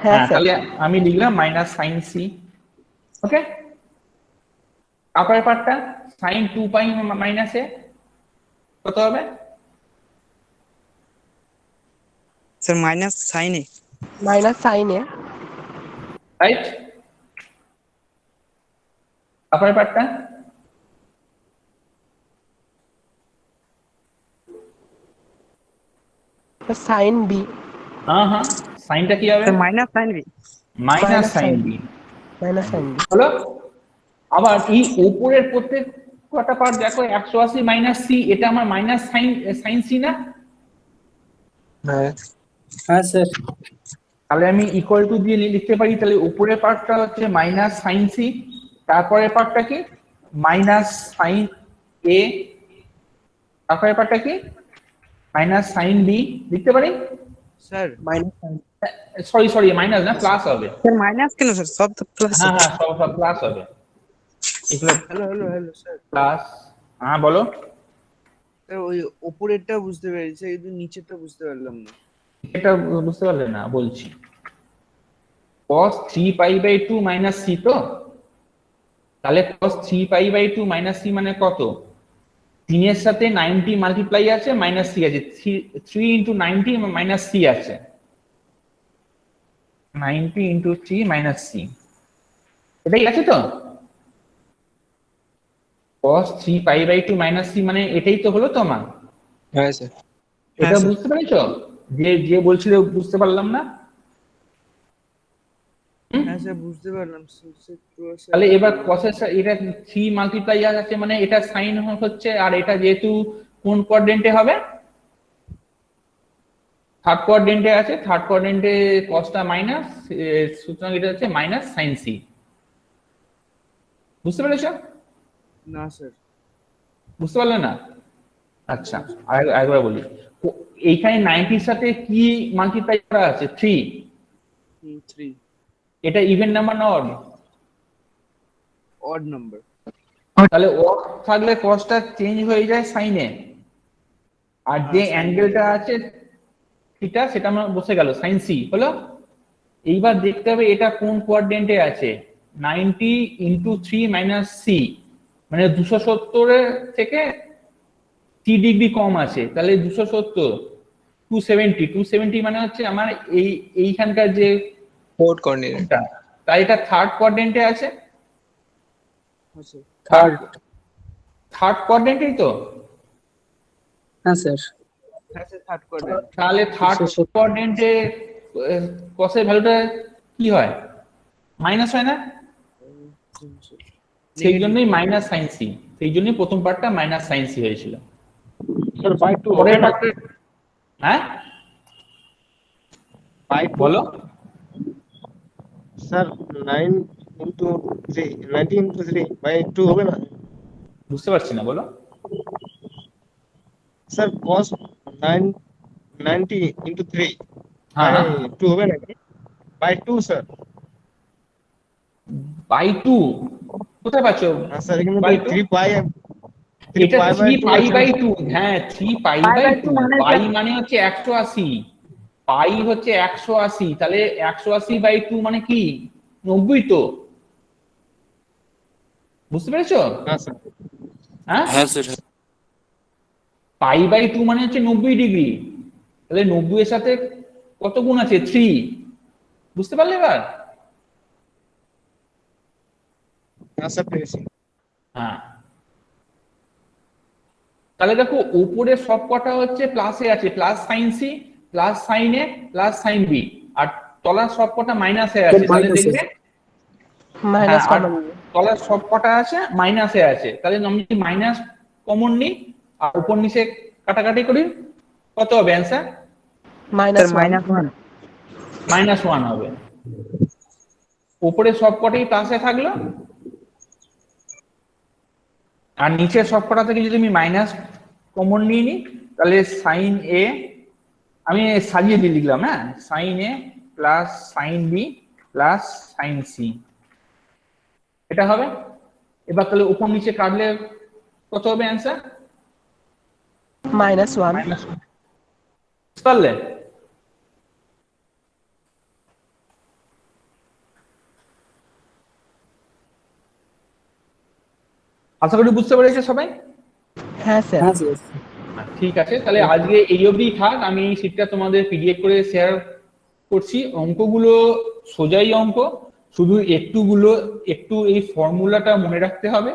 হ্যাঁ স্যার। তাহলে আমি লিখলাম মাইনাস সাইন সি। ওকে, তারপরের পার্টটা সাইন 2π মাইনাস এ কত হবে? Sir minus sine A. Minus sine A. Right? তারপরের পার্টটা সাইন বি। হ্যাঁ, সাইনটা কি হবে? Minus sine B. Minus sine B minus sine B. হলো। আবার এই উপরের প্রত্যেক কটা পার্ট দেখো 180 মাইনাস সি, এটা আমার মাইনাস সাইন সাইন সি না? হ্যাঁ স্যার। তাহলে আমি ইকুয়াল টু দিয়ে লিখতে পারি, তাহলে উপরের পার্টটা হচ্ছে মাইনাস সাইন সি, তারপরের পার্টটা কি মাইনাস সাইন এ, তারপরের পার্টটা কি মাইনাস সাইন বি লিখতে পারি। Sir minus sign. Sorry minus না, প্লাস হবে। স্যার মাইনাস কেন স্যার, সব তো প্লাস। হ্যাঁ সব প্লাস হবে এগুলো, হ্যালো স্যার। প্লাস। হ্যাঁ বলো। স্যার ওই উপরেরটা বুঝতে পেরেছি, কিন্তু নিচেরটা বুঝতে পারলাম না। এটা বুঝতে পারলে না? বলছি cos 3 pi by 2 minus C, তো তাহলে cos 3 pi by 2 minus C মানে কত? 3 এর সাথে 90 মাল্টিপ্লাই আছে, মাইনাস সি আছে, 3 ইন্টু 90 মাইনাস সি আছে, 90 ইন্টু 3 মাইনাস সি, এটাই আছে তো? cos 3 pi by 2 minus C মানে এটাই তো হলো তোমার। হ্যাঁ স্যার। এটা বুঝতে পেরেছো? যে বলছিল বুঝতে পারলাম না? হ্যাঁ স্যার বুঝতে পারলাম। তাহলে এবার cos এটা 3 মাল্টিপ্লাই আছে মানে এটা সাইন হচ্ছে, আর এটা যেহেতু কোন কোয়াড্রেন্টে হবে? থার্ড কোয়াড্রেন্টে আছে, থার্ড কোয়াড্রেন্টে cosটা মাইনাস, সুতরাং এটা হচ্ছে মাইনাস সাইন সি। বুঝতে পেরেছো? না স্যার বুঝতে পারলে না? আচ্ছা আরেকবার বলি, এইখানে 90 এর সাথে কি মাল্টিপ্লাই করা আছে? 3। 3 এটা ইভেন নাম্বার না অড? Odd number. তাহলে অড থাকলে কসটা চেঞ্জ হয়ে যায় সাইনে, আর যে অ্যাঙ্গেলটা আছে থিটা সেটা আমার বসে গেল সাইন সি হলো। এইবার দেখতে হবে এটা কোন কোয়াড্রেন্টে আছে। 90 ইন্টু 3 মাইনাস সি মানে 270 এর থেকে 3 ডিগ্রি কম আছে, তাহলে 270 270 মানে হচ্ছে আমার এইখানকার যে ফোর্থ কোঅর্ডিনেট। তাই এটা থার্ড কোয়াড্রেন্টে আছে। থার্ড কোয়াড্রেন্টেই তো? হ্যাঁ স্যার। হ্যাঁ স্যার থার্ড কোয়াড্রেন্ট। তাহলে থার্ড কোয়াড্রেন্টে কসের ভ্যালুটা কি হয়? মাইনাস হয় না? সেই জন্যই মাইনাস সাইন সি, সেই জন্যই প্রথম পার্টটা মাইনাস সাইন সি হয়েছিল। স্যার বাই 2 পরের পার্টটা হ্যাঁ বাই বলো। স্যার 9 ইনটু 3 90 ইনটু 3 বাই 2 হবে না? বুঝতে পারছি না, বলো। স্যার cos 90 ইনটু 3 হ্যাঁ বাই 2 হবে না? By 2 sir. বাই 2 কোথায় পাচ্ছো? স্যার এখানে বাই 3 পাই, এটা 3 পাই বাই 2। হ্যাঁ 3 পাই বাই 2, পাই মানে হচ্ছে 180, পাই হচ্ছে 180, তাহলে 180 বাই 2 মানে কি 90 তো। বুঝতে পেরেছো? হ্যাঁ স্যার। হ্যাঁ হ্যাঁ স্যার। পাই বাই 2 মানে হচ্ছে 90 ডিগ্রি, তাহলে 90 এর সাথে কত গুণ আছে? 3। বুঝতে পারলে এবার? হ্যাঁ স্যার পেয়েছি। হ্যাঁ তাহলে দেখো উপরে সব কটা হচ্ছে প্লাসে আছে, plus sine C, plus sine A, plus sine B, আর তলার সব কটা মাইনাসে আছে। তাহলে দেখবে মাইনাস হ্যাঁ, আর কমন। তলার সব কটা আছে মাইনাসে আছে, তাহলে আমি যদি মাইনাস কমন নিই আর উপর নিচে কাটাকাটি করি কত হবে অ্যান্সার? মাইনাস -1 হবে। উপরে সব কটাই প্লাসে থাকলো, আর নিচের সব কটা থেকে যদি আমি মাইনাস কমন নিয়ে নিই তাহলে সাইন এ, আমি সাজিয়ে দিয়ে লিখলাম, হ্যাঁ sine A plus sine B plus sine C, এটা হবে। এবার তাহলে উপর নিচে কাটলে কত হবে অ্যান্সার? -1। বুঝতে পারলে? আশা করি বুঝতে পেরেছে সবাই। হ্যাঁ স্যার। ঠিক আছে, তাহলে আজকে এই অবধি থাক। আমি এই শীটটা তোমাদের পিডিএফ করে শেয়ার করছি। অঙ্কগুলো সোজাই অঙ্ক, শুধু একটু এই ফর্মুলাটা মনে রাখতে হবে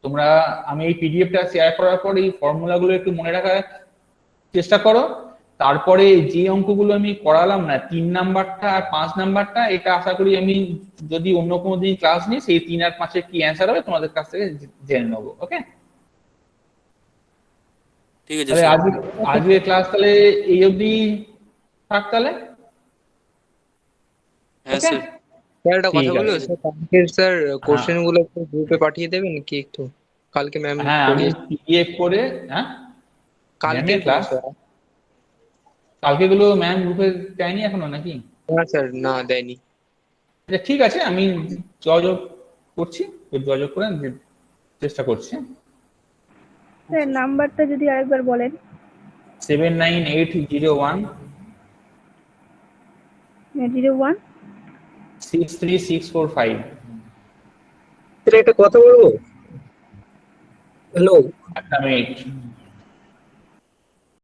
তোমরা। আমি এই পিডিএফটা শেয়ার করার পর এই ফর্মুলাগুলো একটু মনে রাখার চেষ্টা করো। তারপরে যে অঙ্কগুলো আমি করালাম না 3 নাম্বারটা আর 5 নাম্বারটা, এটা আশা করি আমি যদি অন্য কোনো দিন ক্লাস নিই সেই 3 আর 5 এর কি অ্যান্সার হবে তোমাদের কাছ থেকে জেনে নেবো। ওকে, ঠিক আছে তাহলে স্যার। আজকের ক্লাস তাহলে এই অবধি থাক তাহলে। হ্যাঁ Okay? স্যার। স্যার একটা কথা ঠিক বলবো আছে। স্যার, কালকে স্যার কোশ্চেন গুলো গ্রুপে পাঠিয়ে দেবেন কি একটু? কালকে ম্যাম হ্যাঁ আমি পিডিএফ করে, হ্যাঁ কালকে ক্লাস কালকে গুলো ম্যাম গ্রুপে দেয়নি এখনো নাকি? না স্যার, না দেয়নি। আচ্ছা ঠিক আছে, আমি যোগাযোগ করছি, যোগাযোগ করে আমি চেষ্টা করছি। স্যার নাম্বারটা যদি আরেকবার বলেন। 79801 01 63645। একটা কথা বলবো। হ্যালো, একটা মিনিট।